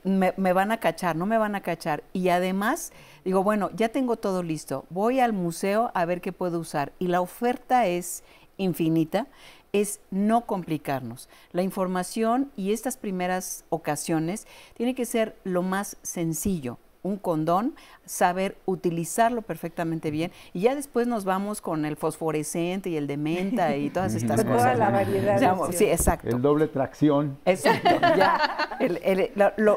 me van a cachar, no me van a cachar. Y además, digo, bueno, ya tengo todo listo, voy al museo a ver qué puedo usar. Y la oferta es infinita. Es no complicarnos. La información y estas primeras ocasiones tiene que ser lo más sencillo. Un condón, saber utilizarlo perfectamente bien, y ya después nos vamos con el fosforescente y el de menta y todas estas cosas. Toda la variedad. Sí, exacto. El doble tracción. Exacto. Ya.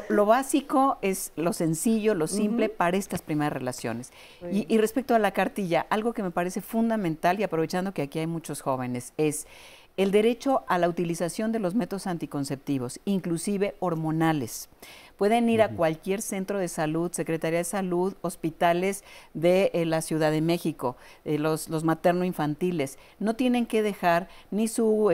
Lo básico es lo sencillo, lo simple para estas primeras relaciones. Y respecto a la cartilla, algo que me parece fundamental, y aprovechando que aquí hay muchos jóvenes, es el derecho a la utilización de los métodos anticonceptivos, inclusive hormonales. Pueden ir a cualquier centro de salud, Secretaría de Salud, hospitales de la Ciudad de México, los materno-infantiles. No tienen que dejar ni su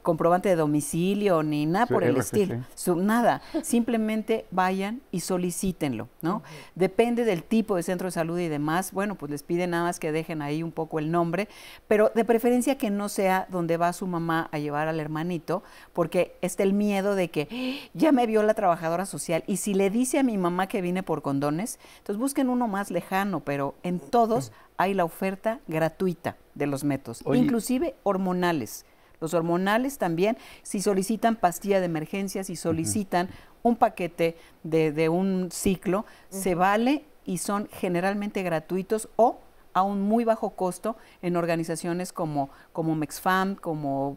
comprobante de domicilio, ni nada por el estilo. Nada. Simplemente vayan y solicítenlo, ¿no? Depende del tipo de centro de salud y demás. Bueno, pues les piden nada más que dejen ahí un poco el nombre, pero de preferencia que no sea donde va su mamá a llevar al hermanito, porque está el miedo de que ya me vio la trabajadora social, y si le dice a mi mamá que vine por condones, entonces busquen uno más lejano, pero en todos hay la oferta gratuita de los métodos, inclusive hormonales. Los hormonales también, si solicitan pastilla de emergencia, si solicitan un paquete de un ciclo, se vale, y son generalmente gratuitos o a un muy bajo costo en organizaciones como Mexfam,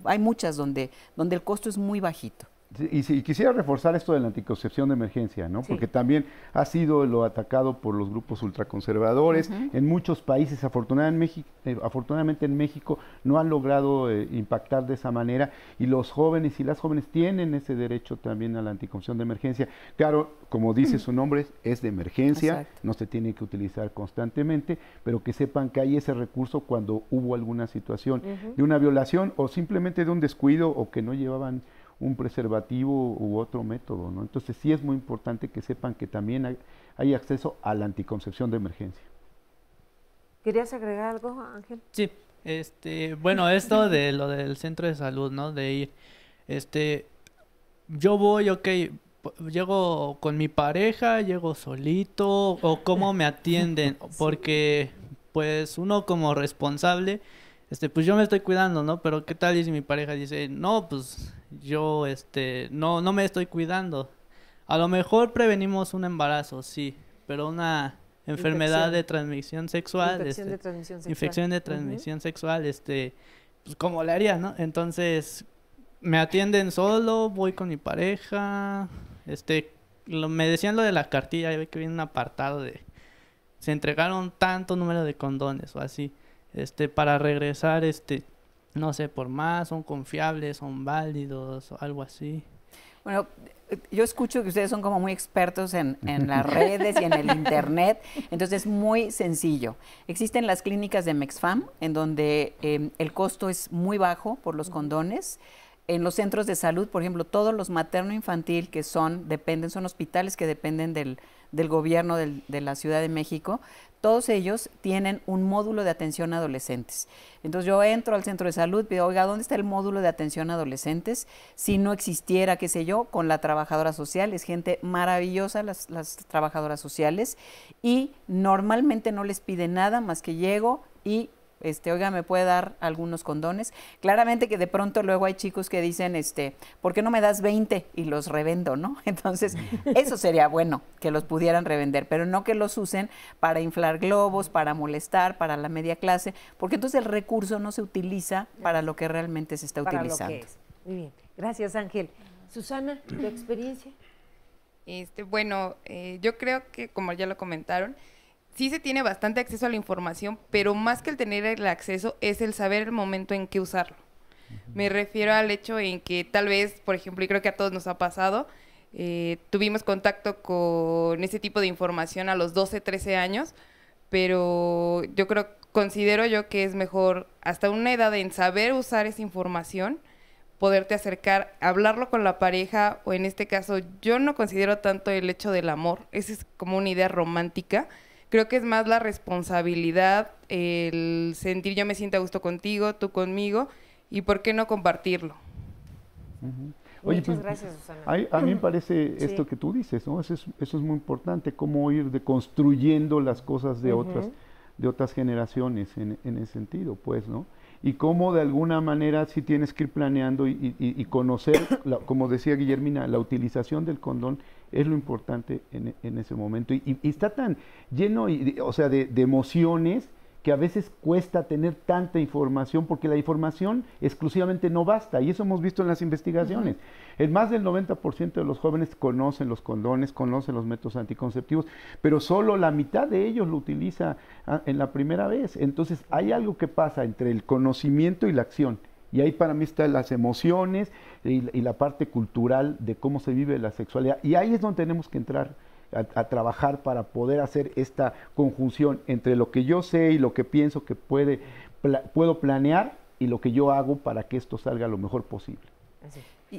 hay muchas donde el costo es muy bajito. Y quisiera reforzar esto de la anticoncepción de emergencia, ¿no? Porque también ha sido lo atacado por los grupos ultraconservadores. En muchos países, afortunadamente en México, no han logrado impactar de esa manera, y los jóvenes y las jóvenes tienen ese derecho también a la anticoncepción de emergencia. Claro, como dice su nombre, es de emergencia, no se tiene que utilizar constantemente, pero que sepan que hay ese recurso cuando hubo alguna situación de una violación, o simplemente de un descuido, o que no llevaban un preservativo u otro método, ¿no? Entonces sí es muy importante que sepan que también hay acceso a la anticoncepción de emergencia. ¿Querías agregar algo, Ángel? Sí, bueno, esto de lo del centro de salud, ¿no? De ir, yo voy, llego con mi pareja, llego solito, o cómo me atienden, porque pues uno como responsable, pues yo me estoy cuidando, ¿no? Pero ¿qué tal si mi pareja dice, no, pues yo, no me estoy cuidando? A lo mejor prevenimos un embarazo, sí, pero una enfermedad de transmisión sexual, infección de transmisión sexual, pues ¿cómo le haría, no? Entonces, me atienden solo, voy con mi pareja, me decían lo de la cartilla, ya ve que viene un apartado de, se entregaron tanto número de condones o así. Para regresar, no sé, por más, son confiables, son válidos o algo así. Bueno, yo escucho que ustedes son como muy expertos en las redes y en el internet, entonces es muy sencillo. Existen las clínicas de Mexfam, en donde el costo es muy bajo por los condones. En los centros de salud, por ejemplo, todos los materno-infantil que son hospitales que dependen del gobierno de la Ciudad de México, todos ellos tienen un módulo de atención a adolescentes. Entonces yo entro al centro de salud, pido, oiga, ¿dónde está el módulo de atención a adolescentes? Si no existiera, qué sé yo, con la trabajadora social, es gente maravillosa las trabajadoras sociales, y normalmente no les pide nada más que llego y oiga, ¿me puede dar algunos condones? Claramente que de pronto luego hay chicos que dicen, ¿por qué no me das 20 y los revendo, no? Entonces, eso sería bueno, que los pudieran revender, pero no que los usen para inflar globos, para molestar, para la media clase, porque entonces el recurso no se utiliza para lo que realmente se está utilizando. Lo que es. Muy bien. Gracias, Ángel. Susana, ¿tu experiencia? Bueno, yo creo que, como ya lo comentaron, sí se tiene bastante acceso a la información, pero más que el tener el acceso es el saber el momento en que usarlo. Me refiero al hecho en que tal vez, por ejemplo, y creo que a todos nos ha pasado, tuvimos contacto con ese tipo de información a los 12, 13 años, pero considero yo que es mejor hasta una edad en saber usar esa información, poderte acercar, hablarlo con la pareja, o en este caso yo no considero tanto el hecho del amor, esa es como una idea romántica. Creo que es más la responsabilidad, el sentir yo me siento a gusto contigo, tú conmigo, y por qué no compartirlo. Oye, muchas gracias, Susana. A mí me parece esto que tú dices, ¿no? Eso es muy importante, cómo ir deconstruyendo las cosas de otras generaciones en ese sentido, pues, ¿no? Y cómo de alguna manera sí tienes que ir planeando y conocer, como decía Guillermina, la utilización del condón es lo importante en ese momento. Y está tan lleno, de emociones, que a veces cuesta tener tanta información, porque la información exclusivamente no basta, y eso hemos visto en las investigaciones. El más del 90% de los jóvenes conocen los condones, conocen los métodos anticonceptivos, pero solo la mitad de ellos lo utiliza en la primera vez. Entonces hay algo que pasa entre el conocimiento y la acción. Y ahí para mí están las emociones y la parte cultural de cómo se vive la sexualidad. Y ahí es donde tenemos que entrar a trabajar para poder hacer esta conjunción entre lo que yo sé y lo que pienso que puedo planear y lo que yo hago para que esto salga lo mejor posible.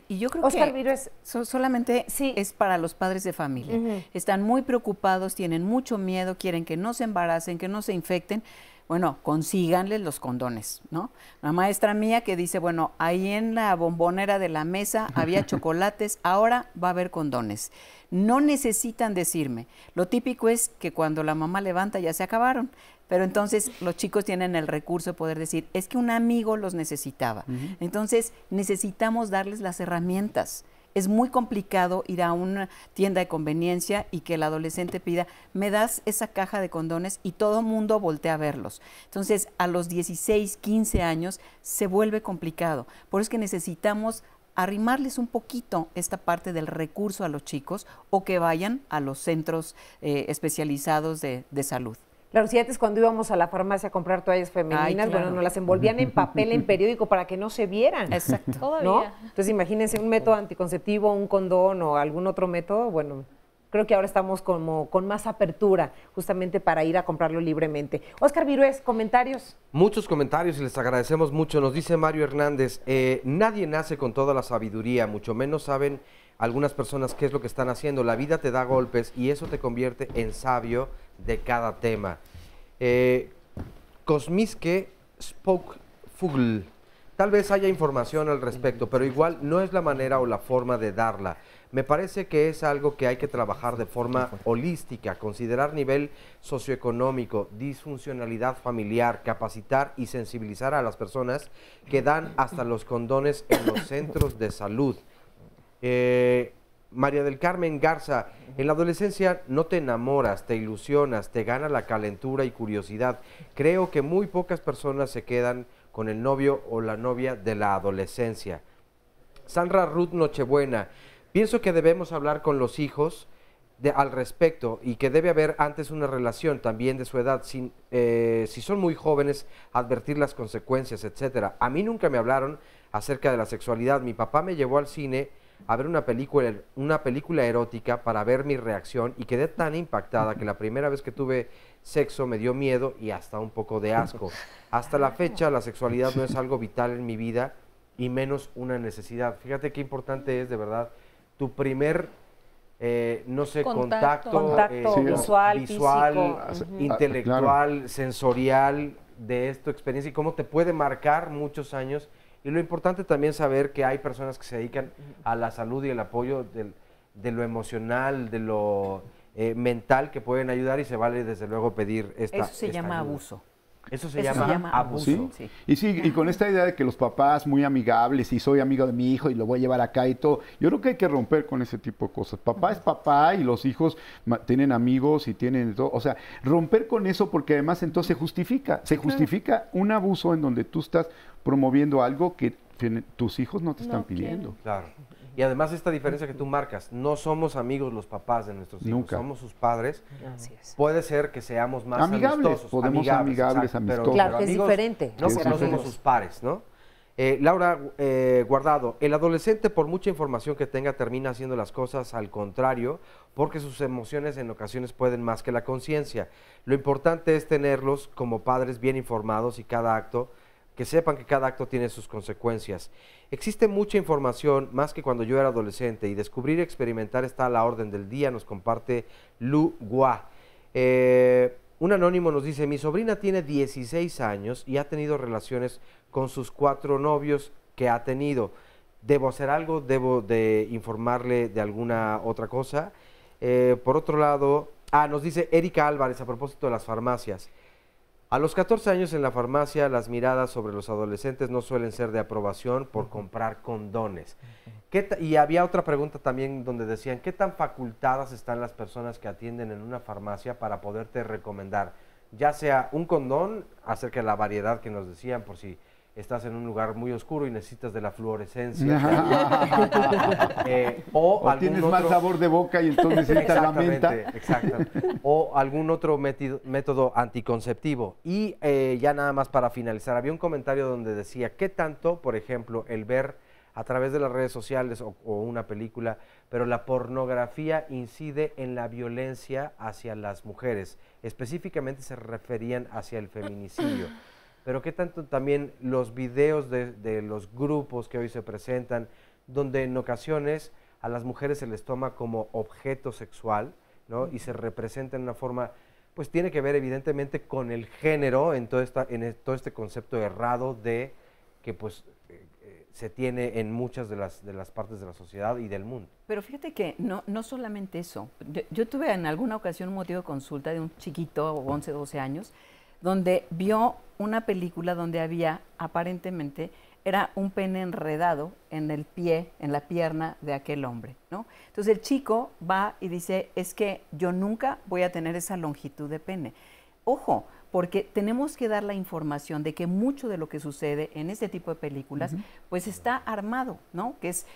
Y yo creo que solamente es para los padres de familia. Están muy preocupados, tienen mucho miedo, quieren que no se embaracen, que no se infecten. Bueno, consíganles los condones, ¿no? La maestra mía que dice, bueno, ahí en la bombonera de la mesa había chocolates, ahora va a haber condones. No necesitan decirme. Lo típico es que cuando la mamá levanta ya se acabaron. Pero entonces los chicos tienen el recurso de poder decir, es que un amigo los necesitaba. Entonces necesitamos darles las herramientas. Es muy complicado ir a una tienda de conveniencia y que el adolescente pida, me das esa caja de condones, y todo mundo voltea a verlos. Entonces, a los 16, 15 años se vuelve complicado. Por eso es que necesitamos arrimarles un poquito esta parte del recurso a los chicos, o que vayan a los centros especializados de salud. Claro, si antes cuando íbamos a la farmacia a comprar toallas femeninas, bueno, nos las envolvían en papel, en periódico, para que no se vieran. Exacto. ¿No? Todavía. Entonces imagínense un método anticonceptivo, un condón o algún otro método, bueno, creo que ahora estamos como con más apertura justamente para ir a comprarlo libremente. Óscar Virués, ¿comentarios? Muchos comentarios y les agradecemos mucho. Nos dice Mario Hernández, nadie nace con toda la sabiduría, mucho menos saben algunas personas qué es lo que están haciendo. La vida te da golpes y eso te convierte en sabio de cada tema. Cosmiske Spokfugl, tal vez haya información al respecto, pero igual no es la manera o la forma de darla. Me parece que es algo que hay que trabajar de forma holística, considerar nivel socioeconómico, disfuncionalidad familiar, capacitar y sensibilizar a las personas que dan hasta los condones en los centros de salud. María del Carmen Garza, en la adolescencia no te enamoras, te ilusionas, te gana la calentura y curiosidad. Creo que muy pocas personas se quedan con el novio o la novia de la adolescencia. Sandra Ruth Nochebuena, pienso que debemos hablar con los hijos al respecto y que debe haber antes una relación también de su edad, si son muy jóvenes, advertir las consecuencias, etcétera. A mí nunca me hablaron acerca de la sexualidad. Mi papá me llevó al cine a ver una película erótica para ver mi reacción y quedé tan impactada que la primera vez que tuve sexo me dio miedo y hasta un poco de asco. Hasta la fecha la sexualidad no es algo vital en mi vida y menos una necesidad. Fíjate qué importante es de verdad tu primer, no sé, contacto visual, físico, intelectual, claro, sensorial de esta experiencia y cómo te puede marcar muchos años. Y lo importante también saber que hay personas que se dedican a la salud y el apoyo de lo emocional, de lo mental, que pueden ayudar y se vale desde luego pedir esta Eso se llama ayuda. abuso. Eso se llama abuso. ¿Sí? Y con esta idea de que los papás muy amigables y soy amigo de mi hijo y lo voy a llevar acá y todo, yo creo que hay que romper con ese tipo de cosas. Papá es papá y los hijos tienen amigos y tienen todo. O sea, romper con eso porque además entonces se justifica un abuso en donde tú estás promoviendo algo que tus hijos no te están pidiendo. Claro. Y además esta diferencia que tú marcas, no somos amigos los papás de nuestros hijos, Nunca. somos sus padres. Así es. Puede ser que seamos más amigables, amistosos. podemos amistosos. Pero, claro, que es diferente. No, porque no somos sus pares, ¿no? Laura Guardado, el adolescente por mucha información que tenga termina haciendo las cosas al contrario porque sus emociones en ocasiones pueden más que la conciencia. Lo importante es tenerlos como padres bien informados y que sepan que cada acto tiene sus consecuencias. Existe mucha información, más que cuando yo era adolescente, y descubrir y experimentar está a la orden del día, nos comparte Lu Gua. Un anónimo nos dice, mi sobrina tiene 16 años y ha tenido relaciones con sus 4 novios que ha tenido. ¿Debo hacer algo? ¿Debo de informarle de alguna otra cosa? Por otro lado, nos dice Erika Álvarez a propósito de las farmacias. A los 14 años en la farmacia, las miradas sobre los adolescentes no suelen ser de aprobación por comprar condones. Y había otra pregunta también donde decían, ¿qué tan facultadas están las personas que atienden en una farmacia para poderte recomendar, ya sea un condón, acerca de la variedad que nos decían, por si estás en un lugar muy oscuro y necesitas de la fluorescencia, o tienes mal sabor de boca y entonces necesitas la menta. Exactamente. O algún otro método anticonceptivo. Y ya nada más para finalizar, había un comentario donde decía, ¿qué tanto, por ejemplo, el ver a través de las redes sociales o una película, pero la pornografía incide en la violencia hacia las mujeres? Específicamente se referían hacia el feminicidio. Pero qué tanto también los videos de los grupos que hoy se presentan, donde en ocasiones a las mujeres se les toma como objeto sexual, ¿no? Y se representa en una forma, pues tiene que ver evidentemente con el género, en todo este concepto errado de que pues se tiene en muchas de las partes de la sociedad y del mundo. Pero fíjate que no solamente eso. Yo tuve en alguna ocasión un motivo de consulta de un chiquito, 11, 12 años, donde vio una película donde había, aparentemente, era un pene enredado en el pie, en la pierna de aquel hombre, ¿no? Entonces el chico va y dice, es que yo nunca voy a tener esa longitud de pene. Ojo, porque tenemos que dar la información de que mucho de lo que sucede en este tipo de películas, pues está armado, ¿no? Que es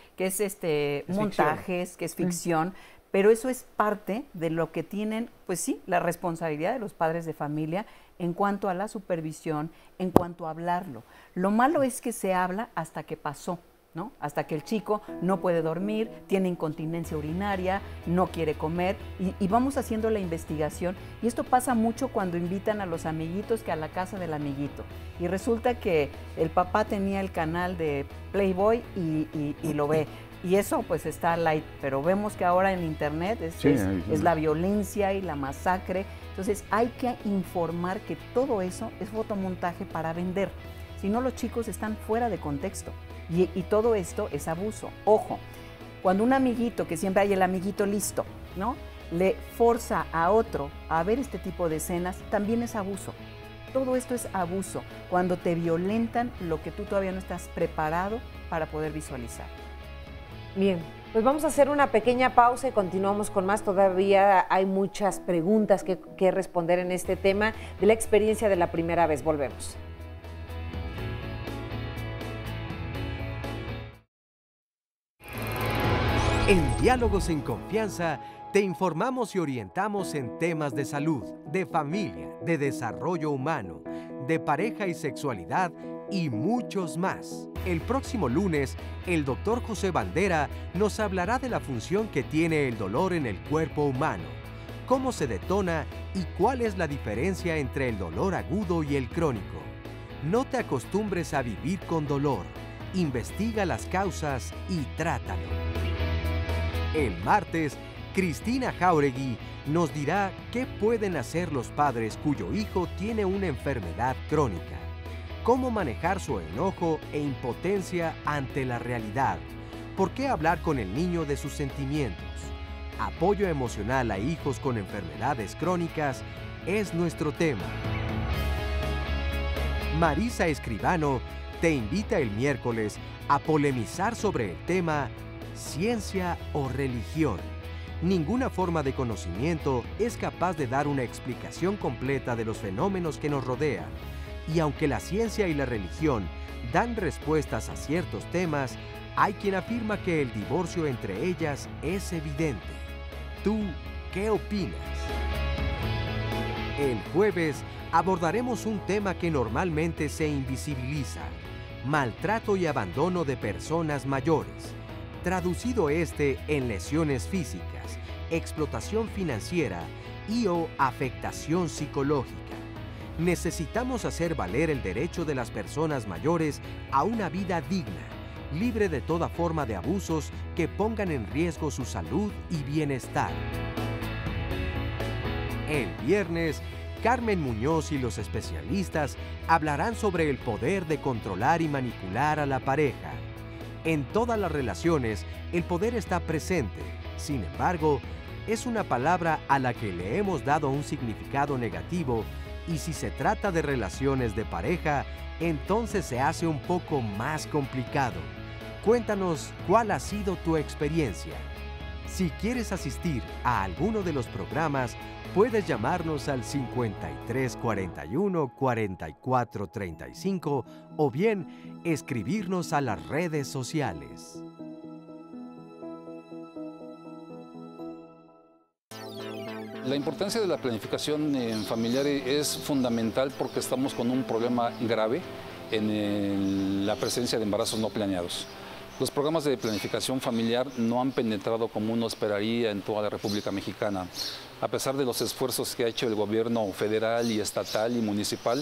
montajes, que es ficción, pero eso es parte de lo que tienen, pues sí, la responsabilidad de los padres de familia en cuanto a la supervisión, en cuanto a hablarlo. Lo malo es que se habla hasta que pasó, ¿no? Hasta que el chico no puede dormir, tiene incontinencia urinaria, no quiere comer, y vamos haciendo la investigación. Y esto pasa mucho cuando invitan a los amiguitos que a la casa del amiguito. Y resulta que el papá tenía el canal de Playboy y lo ve. Y eso pues está light, pero vemos que ahora en internet es la violencia y la masacre. Entonces hay que informar que todo eso es fotomontaje para vender. Si no, los chicos están fuera de contexto y todo esto es abuso. Ojo, cuando un amiguito, que siempre hay el amiguito listo, ¿no?, le forza a otro a ver este tipo de escenas, también es abuso. Todo esto es abuso, cuando te violentan lo que tú todavía no estás preparado para poder visualizar. Bien, pues vamos a hacer una pequeña pausa y continuamos con más. Todavía hay muchas preguntas que responder en este tema de la experiencia de la primera vez. Volvemos. En Diálogos en Confianza te informamos y orientamos en temas de salud, de familia, de desarrollo humano, de pareja y sexualidad y muchos más. El próximo lunes, el Dr. José Bandera nos hablará de la función que tiene el dolor en el cuerpo humano, cómo se detona y cuál es la diferencia entre el dolor agudo y el crónico. No te acostumbres a vivir con dolor. Investiga las causas y trátalo. El martes, Cristina Jáuregui nos dirá qué pueden hacer los padres cuyo hijo tiene una enfermedad crónica. Cómo manejar su enojo e impotencia ante la realidad. ¿Por qué hablar con el niño de sus sentimientos? Apoyo emocional a hijos con enfermedades crónicas es nuestro tema. Marisa Escribano te invita el miércoles a polemizar sobre el tema ciencia o religión. Ninguna forma de conocimiento es capaz de dar una explicación completa de los fenómenos que nos rodean. Y aunque la ciencia y la religión dan respuestas a ciertos temas, hay quien afirma que el divorcio entre ellas es evidente. ¿Tú qué opinas? El jueves abordaremos un tema que normalmente se invisibiliza: maltrato y abandono de personas mayores. Traducido en lesiones físicas, explotación financiera y/o afectación psicológica. Necesitamos hacer valer el derecho de las personas mayores a una vida digna, libre de toda forma de abusos que pongan en riesgo su salud y bienestar. El viernes, Carmen Muñoz y los especialistas hablarán sobre el poder de controlar y manipular a la pareja. En todas las relaciones, el poder está presente. Sin embargo, es una palabra a la que le hemos dado un significado negativo, y si se trata de relaciones de pareja, entonces se hace un poco más complicado. Cuéntanos cuál ha sido tu experiencia. Si quieres asistir a alguno de los programas, puedes llamarnos al 5341 4435 o bien escribirnos a las redes sociales. La importancia de la planificación familiar es fundamental porque estamos con un problema grave en la presencia de embarazos no planeados. Los programas de planificación familiar no han penetrado como uno esperaría en toda la República Mexicana. A pesar de los esfuerzos que ha hecho el gobierno federal y estatal y municipal,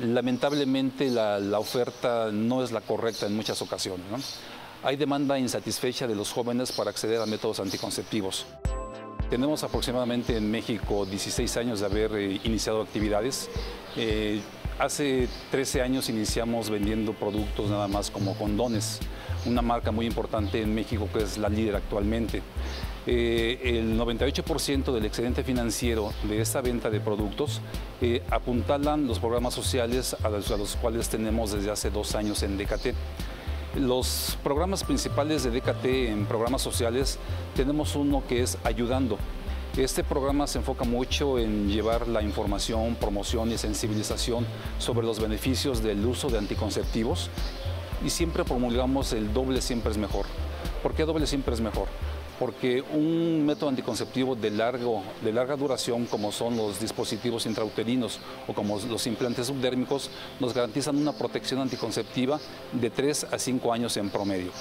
lamentablemente la oferta no es la correcta en muchas ocasiones, ¿no? Hay demanda insatisfecha de los jóvenes para acceder a métodos anticonceptivos. Tenemos aproximadamente en México 16 años de haber iniciado actividades. Hace 13 años iniciamos vendiendo productos nada más como condones, una marca muy importante en México que es la líder actualmente. El 98% del excedente financiero de esta venta de productos apuntalan los programas sociales a los cuales tenemos desde hace 2 años en DKT. Los programas principales de DKT en programas sociales, tenemos uno que es Ayudando. Este programa se enfoca mucho en llevar la información, promoción y sensibilización sobre los beneficios del uso de anticonceptivos, y siempre promulgamos el doble siempre es mejor. ¿Por qué doble siempre es mejor? Porque un método anticonceptivo de larga duración, como son los dispositivos intrauterinos o como los implantes subdérmicos, nos garantizan una protección anticonceptiva de 3 a 5 años en promedio.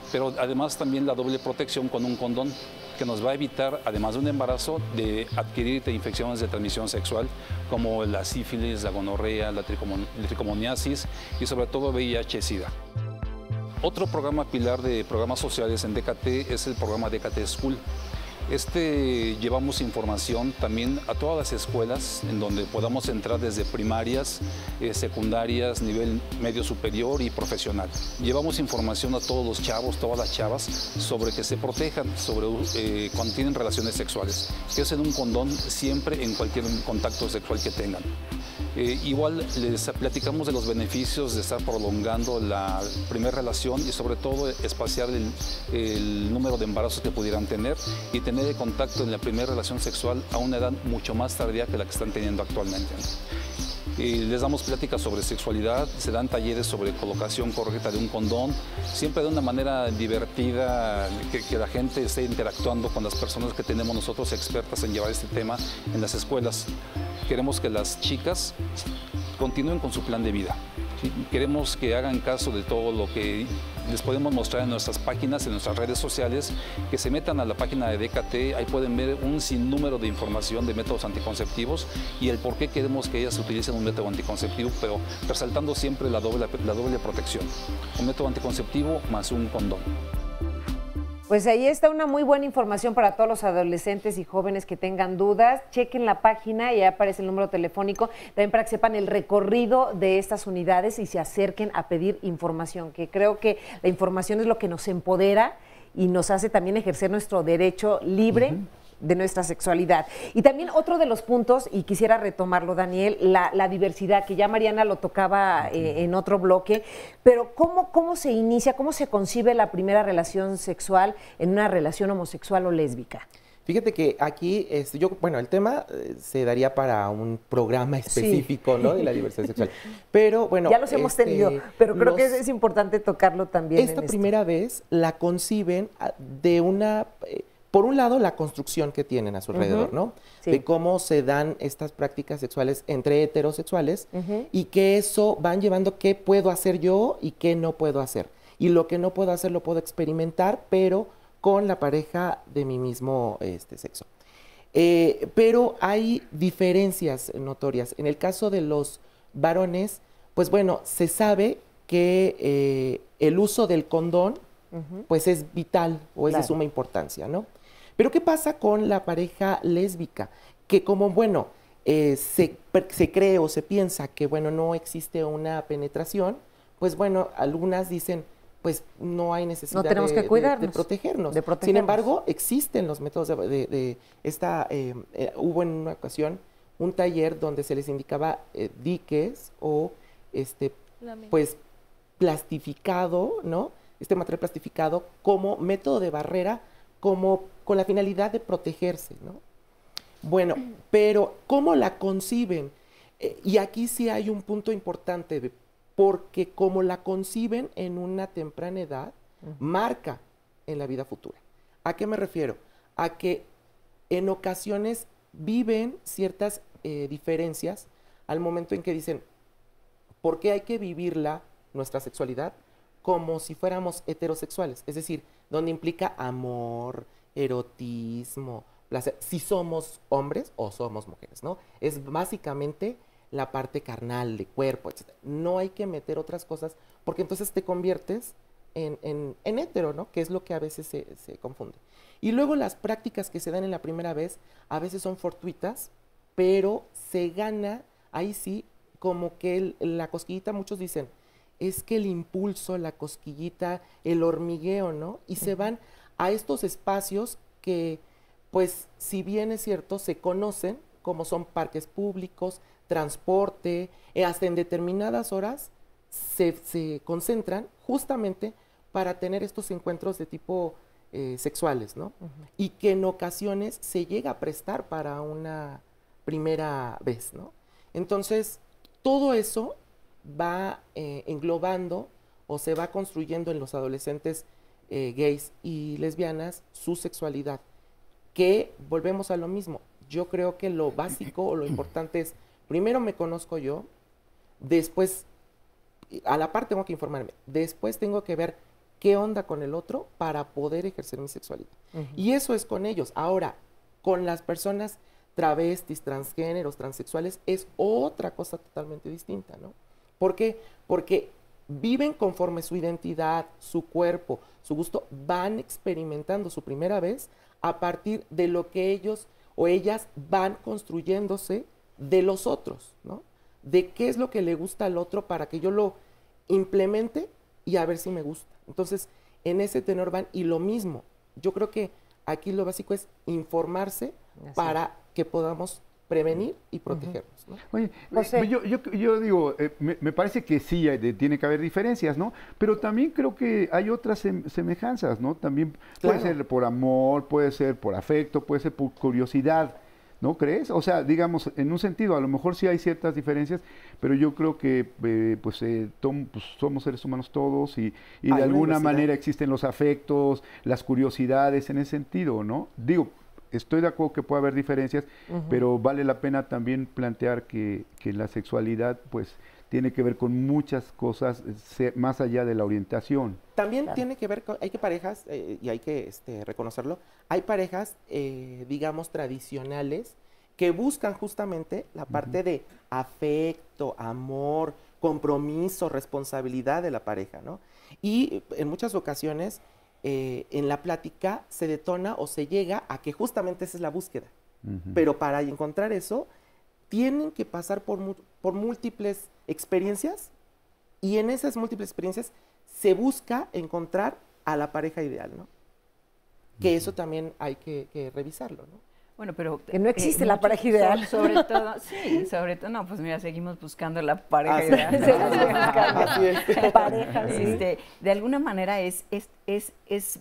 Pero además también la doble protección con un condón, que nos va a evitar, además de un embarazo, de adquirir infecciones de transmisión sexual como la sífilis, la gonorrea, la tricomoniasis y sobre todo VIH-Sida. Otro programa pilar de programas sociales en DKT es el programa DKT School. Llevamos información también a todas las escuelas en donde podamos entrar desde primarias, secundarias, nivel medio superior y profesional. Llevamos información a todos los chavos, todas las chavas, sobre que se protejan cuando tienen relaciones sexuales, que usen un condón siempre en cualquier contacto sexual que tengan. Igual les platicamos de los beneficios de estar prolongando la primera relación y sobre todo espaciar el número de embarazos que pudieran tener y tener el contacto en la primera relación sexual a una edad mucho más tardía que la que están teniendo actualmente. Les damos pláticas sobre sexualidad, se dan talleres sobre colocación correcta de un condón, siempre de una manera divertida, que la gente esté interactuando con las personas que tenemos nosotros expertas en llevar este tema en las escuelas. Queremos que las chicas continúen con su plan de vida. Queremos que hagan caso de todo lo que les podemos mostrar en nuestras páginas, en nuestras redes sociales, que se metan a la página de DKT, ahí pueden ver un sinnúmero de información de métodos anticonceptivos y el por qué queremos que ellas utilicen un método anticonceptivo, pero resaltando siempre la doble protección. Un método anticonceptivo más un condón. Pues ahí está una muy buena información para todos los adolescentes y jóvenes que tengan dudas. Chequen la página y ahí aparece el número telefónico, también para que sepan el recorrido de estas unidades y se acerquen a pedir información, que creo que la información es lo que nos empodera y nos hace también ejercer nuestro derecho libre de nuestra sexualidad. Y también otro de los puntos, y quisiera retomarlo, Daniel, la diversidad, que ya Mariana lo tocaba en otro bloque, pero ¿cómo se inicia, cómo se concibe la primera relación sexual en una relación homosexual o lésbica? Fíjate que aquí, bueno, el tema se daría para un programa específico, ¿no? De la diversidad sexual. Pero bueno. Ya los hemos tenido, pero creo que es importante tocarlo también. Esta primera vez la conciben de una, por un lado, la construcción que tienen a su alrededor, ¿no? Sí. De cómo se dan estas prácticas sexuales entre heterosexuales y que eso van llevando qué puedo hacer yo y qué no puedo hacer. Y lo que no puedo hacer lo puedo experimentar, pero con la pareja de mi mismo sexo. Pero hay diferencias notorias. En el caso de los varones, pues bueno, se sabe que el uso del condón, pues es vital o es de suma importancia, ¿no? Pero ¿qué pasa con la pareja lésbica? Que como, bueno, se cree o se piensa que, bueno, no existe una penetración, pues bueno, algunas dicen, pues no hay necesidad de protegernos. Sin embargo, existen los métodos hubo en una ocasión un taller donde se les indicaba diques o pues plastificado, ¿no? Este material plastificado como método de barrera, como con la finalidad de protegerse, ¿no? Bueno, pero ¿cómo la conciben? Y aquí sí hay un punto importante porque como la conciben en una temprana edad, marca en la vida futura. ¿A qué me refiero? A que en ocasiones viven ciertas diferencias al momento en que dicen, ¿por qué hay que vivirla, nuestra sexualidad, como si fuéramos heterosexuales? Es decir, donde implica amor, erotismo, placer, si somos hombres o somos mujeres, ¿no? Es básicamente la parte carnal, de cuerpo, etc. No hay que meter otras cosas, porque entonces te conviertes en hetero, ¿no? Que es lo que a veces se confunde. Y luego las prácticas que se dan en la primera vez, a veces son fortuitas, pero se gana, ahí sí, como que la cosquillita, muchos dicen, es que el impulso, la cosquillita, el hormigueo, ¿no? Y se van a estos espacios que, pues, si bien es cierto, se conocen, como son parques públicos, transporte, hasta en determinadas horas se concentran justamente para tener estos encuentros de tipo sexuales, ¿no? Y que en ocasiones se llega a prestar para una primera vez, ¿no? Entonces, todo eso va englobando o se va construyendo en los adolescentes gays y lesbianas su sexualidad, que volvemos a lo mismo. Yo creo que lo básico o lo importante es, primero me conozco yo, después, a la par tengo que informarme, después tengo que ver qué onda con el otro para poder ejercer mi sexualidad. Y eso es con ellos. Ahora, con las personas travestis, transgéneros, transexuales, es otra cosa totalmente distinta, ¿no? ¿Por qué? Porque viven conforme su identidad, su cuerpo, su gusto, van experimentando su primera vez a partir de lo que ellos o ellas van construyéndose de los otros, ¿no? De qué es lo que le gusta al otro para que yo lo implemente y a ver si me gusta. Entonces, en ese tenor van, y lo mismo, yo creo que aquí lo básico es informarse para que podamos prevenir y protegernos, ¿no? Oye, yo digo, me parece que sí tiene que haber diferencias, ¿no? Pero también creo que hay otras semejanzas, ¿no? También puede ser por amor, puede ser por afecto, puede ser por curiosidad, ¿no crees? O sea, digamos, en un sentido, a lo mejor sí hay ciertas diferencias, pero yo creo que pues somos seres humanos todos y de alguna manera existen los afectos, las curiosidades en ese sentido, ¿no? Digo, estoy de acuerdo que puede haber diferencias, pero vale la pena también plantear que la sexualidad pues tiene que ver con muchas cosas más allá de la orientación. También tiene que ver con, hay que parejas, y hay que reconocerlo, hay parejas, digamos, tradicionales que buscan justamente la parte de afecto, amor, compromiso, responsabilidad de la pareja, ¿no? Y en muchas ocasiones en la plática se detona o se llega a que justamente esa es la búsqueda. Pero para encontrar eso, tienen que pasar por múltiples experiencias, y en esas múltiples experiencias se busca encontrar a la pareja ideal, ¿no? Que eso también hay que revisarlo, ¿no? Bueno, pero que no existe la pareja ideal. Sobre todo, sí, sobre todo, no, pues mira, seguimos buscando la pareja ideal. Así es. Pareja, sí. De alguna manera es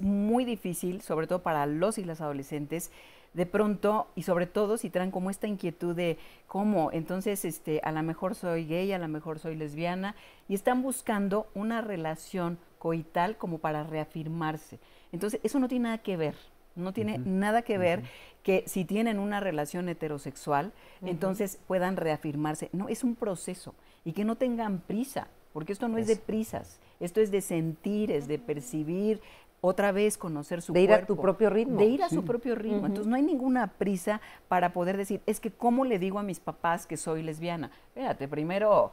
muy difícil, sobre todo para los y las adolescentes, de pronto, y sobre todo si traen como esta inquietud de cómo, entonces a lo mejor soy gay, a lo mejor soy lesbiana, y están buscando una relación coital como para reafirmarse. Entonces, eso no tiene nada que ver. No tiene nada que ver que si tienen una relación heterosexual, entonces puedan reafirmarse. No, es un proceso. Y que no tengan prisa, porque esto no es de prisas. Esto es de sentir, es de percibir, otra vez conocer su cuerpo. De ir a tu propio ritmo. De ir a su propio ritmo. Entonces no hay ninguna prisa para poder decir, es que ¿cómo le digo a mis papás que soy lesbiana? Espérate, primero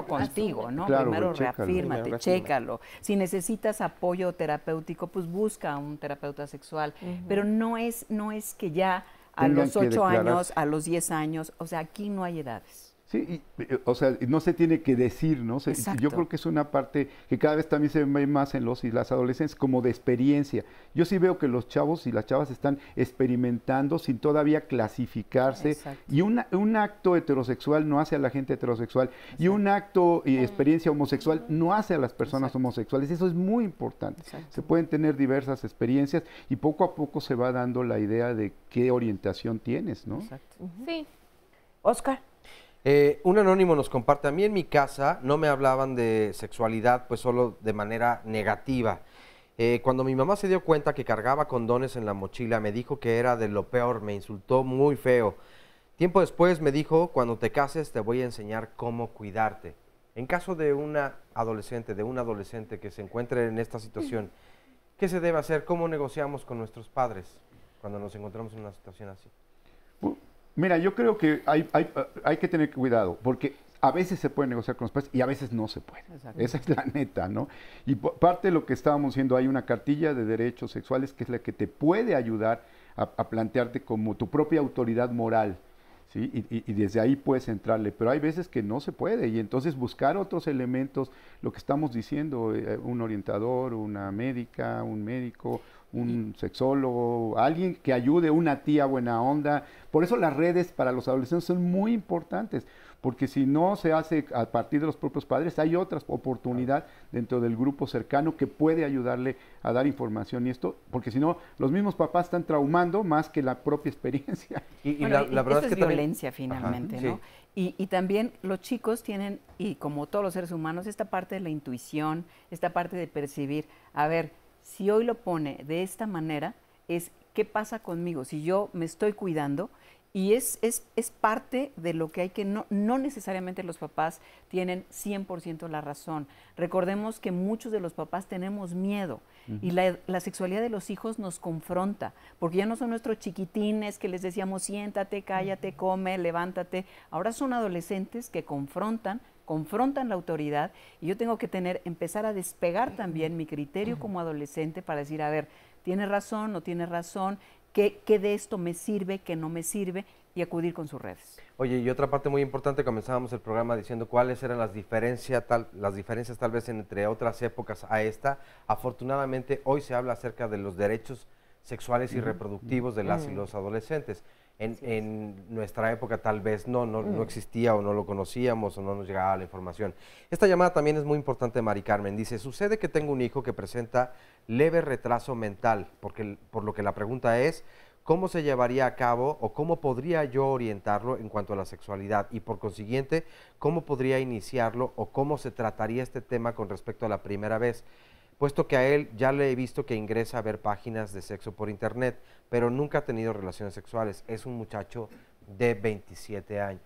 contigo, ¿no? Claro, primero chécalo. reafírmate, chécalo. Si necesitas apoyo terapéutico, pues busca un terapeuta sexual. Pero no es que ya a los 8 años, a los 10 años, o sea, aquí no hay edades. Sí, o sea, no se tiene que decir, ¿no? Yo creo que es una parte que cada vez también se ve más en los y las adolescentes como de experiencia. Yo sí veo que los chavos y las chavas están experimentando sin todavía clasificarse. Exacto. Y un acto heterosexual no hace a la gente heterosexual. Exacto. Y un acto y experiencia homosexual no hace a las personas homosexuales. Eso es muy importante. Exacto. Se pueden tener diversas experiencias y poco a poco se va dando la idea de qué orientación tienes, ¿no? Exacto. Sí. Oscar. Un anónimo nos comparte, a mí en mi casa no me hablaban de sexualidad pues solo de manera negativa. Cuando mi mamá se dio cuenta que cargaba condones en la mochila, me dijo que era de lo peor, me insultó muy feo. Tiempo después me dijo, cuando te cases te voy a enseñar cómo cuidarte. En caso de una adolescente, de un adolescente que se encuentre en esta situación, ¿qué se debe hacer? ¿Cómo negociamos con nuestros padres cuando nos encontramos en una situación así? Mira, yo creo que hay que tener cuidado, porque a veces se puede negociar con los padres y a veces no se puede. Exacto. Esa es la neta, ¿no? Y parte de lo que estábamos diciendo, hay una cartilla de derechos sexuales que es la que te puede ayudar a plantearte como tu propia autoridad moral, ¿sí? Y desde ahí puedes entrarle, pero hay veces que no se puede y entonces buscar otros elementos, lo que estamos diciendo, un orientador, una médica, un médico, un sexólogo, alguien que ayude, una tía buena onda. Por eso las redes para los adolescentes son muy importantes, porque si no se hace a partir de los propios padres, hay otra oportunidad dentro del grupo cercano que puede ayudarle a dar información y esto, porque si no, los mismos papás están traumando más que la propia experiencia. La verdad es que violencia finalmente, ajá, ¿no? Sí. Y también los chicos tienen, y como todos los seres humanos, esta parte de la intuición, esta parte de percibir, a ver, si hoy lo pone de esta manera, es ¿qué pasa conmigo? Si yo me estoy cuidando, y es parte de lo que hay que, no necesariamente los papás tienen 100% la razón. Recordemos que muchos de los papás tenemos miedo y la sexualidad de los hijos nos confronta, porque ya no son nuestros chiquitines que les decíamos siéntate, cállate, come, levántate. Ahora son adolescentes que confrontan la autoridad y yo tengo que empezar a despegar también mi criterio como adolescente para decir, a ver, ¿tiene razón, no tiene razón? ¿Qué de esto me sirve, qué no me sirve? Y acudir con sus redes. Oye, y otra parte muy importante, comenzábamos el programa diciendo cuáles eran las diferencias tal vez entre otras épocas a esta. Afortunadamente, hoy se habla acerca de los derechos sexuales y reproductivos de las y los adolescentes. En nuestra época tal vez no existía o no lo conocíamos o no nos llegaba la información. Esta llamada también es muy importante, Mari Carmen. Dice, sucede que tengo un hijo que presenta leve retraso mental, por lo que la pregunta es, ¿cómo se llevaría a cabo o cómo podría yo orientarlo en cuanto a la sexualidad? Y por consiguiente, ¿cómo podría iniciarlo o cómo se trataría este tema con respecto a la primera vez? Puesto que a él ya le he visto que ingresa a ver páginas de sexo por internet, pero nunca ha tenido relaciones sexuales. Es un muchacho de 27 años.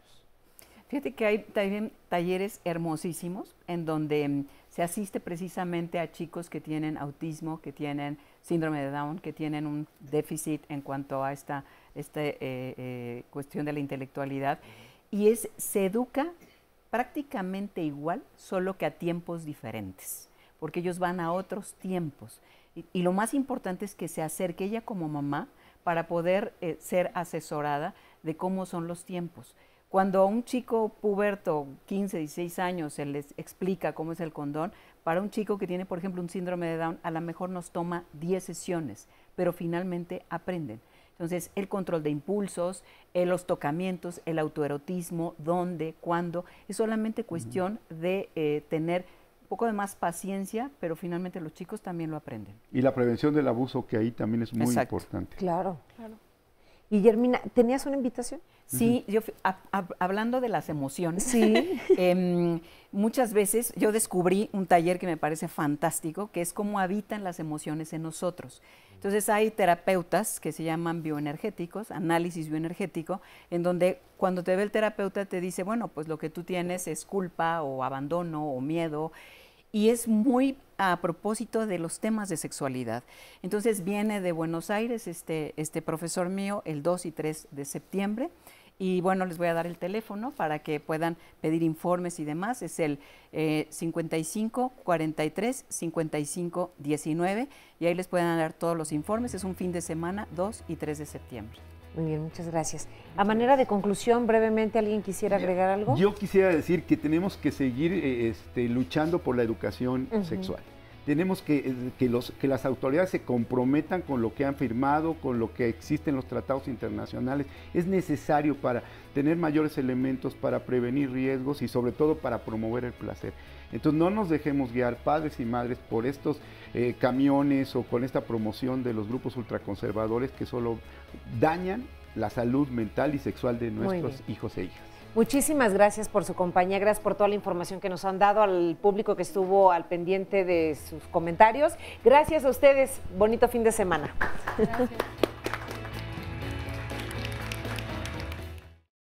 Fíjate que hay también talleres hermosísimos en donde se asiste precisamente a chicos que tienen autismo, que tienen síndrome de Down, que tienen un déficit en cuanto a esta cuestión de la intelectualidad. Y se educa prácticamente igual, solo que a tiempos diferentes, porque ellos van a otros tiempos. Y lo más importante es que se acerque ella como mamá para poder ser asesorada de cómo son los tiempos. Cuando a un chico puberto, 15, 16 años, se les explica cómo es el condón, para un chico que tiene, por ejemplo, un síndrome de Down, a lo mejor nos toma 10 sesiones, pero finalmente aprenden. Entonces, el control de impulsos, los tocamientos, el autoerotismo, dónde, cuándo, es solamente cuestión de tener un poco de más paciencia, pero finalmente los chicos también lo aprenden. Y la prevención del abuso, que ahí también es muy importante. Claro. Y Guillermina, ¿tenías una invitación? Sí, yo hablando de las emociones, sí. Muchas veces yo descubrí un taller que me parece fantástico, que es cómo habitan las emociones en nosotros. Entonces hay terapeutas que se llaman bioenergéticos, análisis bioenergético, en donde cuando te ve el terapeuta te dice, bueno, pues lo que tú tienes es culpa o abandono o miedo, y es muy a propósito de los temas de sexualidad. Entonces viene de Buenos Aires este profesor mío el 2 y 3 de septiembre, y bueno, les voy a dar el teléfono para que puedan pedir informes y demás. Es el 55 43 55 19, y ahí les pueden dar todos los informes. Es un fin de semana, 2 y 3 de septiembre. Muy bien, muchas gracias. A manera de conclusión, brevemente, ¿alguien quisiera agregar algo? Yo quisiera decir que tenemos que seguir luchando por la educación sexual. Tenemos que las autoridades se comprometan con lo que han firmado, con lo que existen los tratados internacionales. Es necesario para tener mayores elementos, para prevenir riesgos y sobre todo para promover el placer. Entonces no nos dejemos guiar, padres y madres, por estos camiones o con esta promoción de los grupos ultraconservadores que solo dañan la salud mental y sexual de nuestros hijos e hijas. Muchísimas gracias por su compañía, gracias por toda la información que nos han dado, al público que estuvo al pendiente de sus comentarios. Gracias a ustedes, bonito fin de semana. Gracias.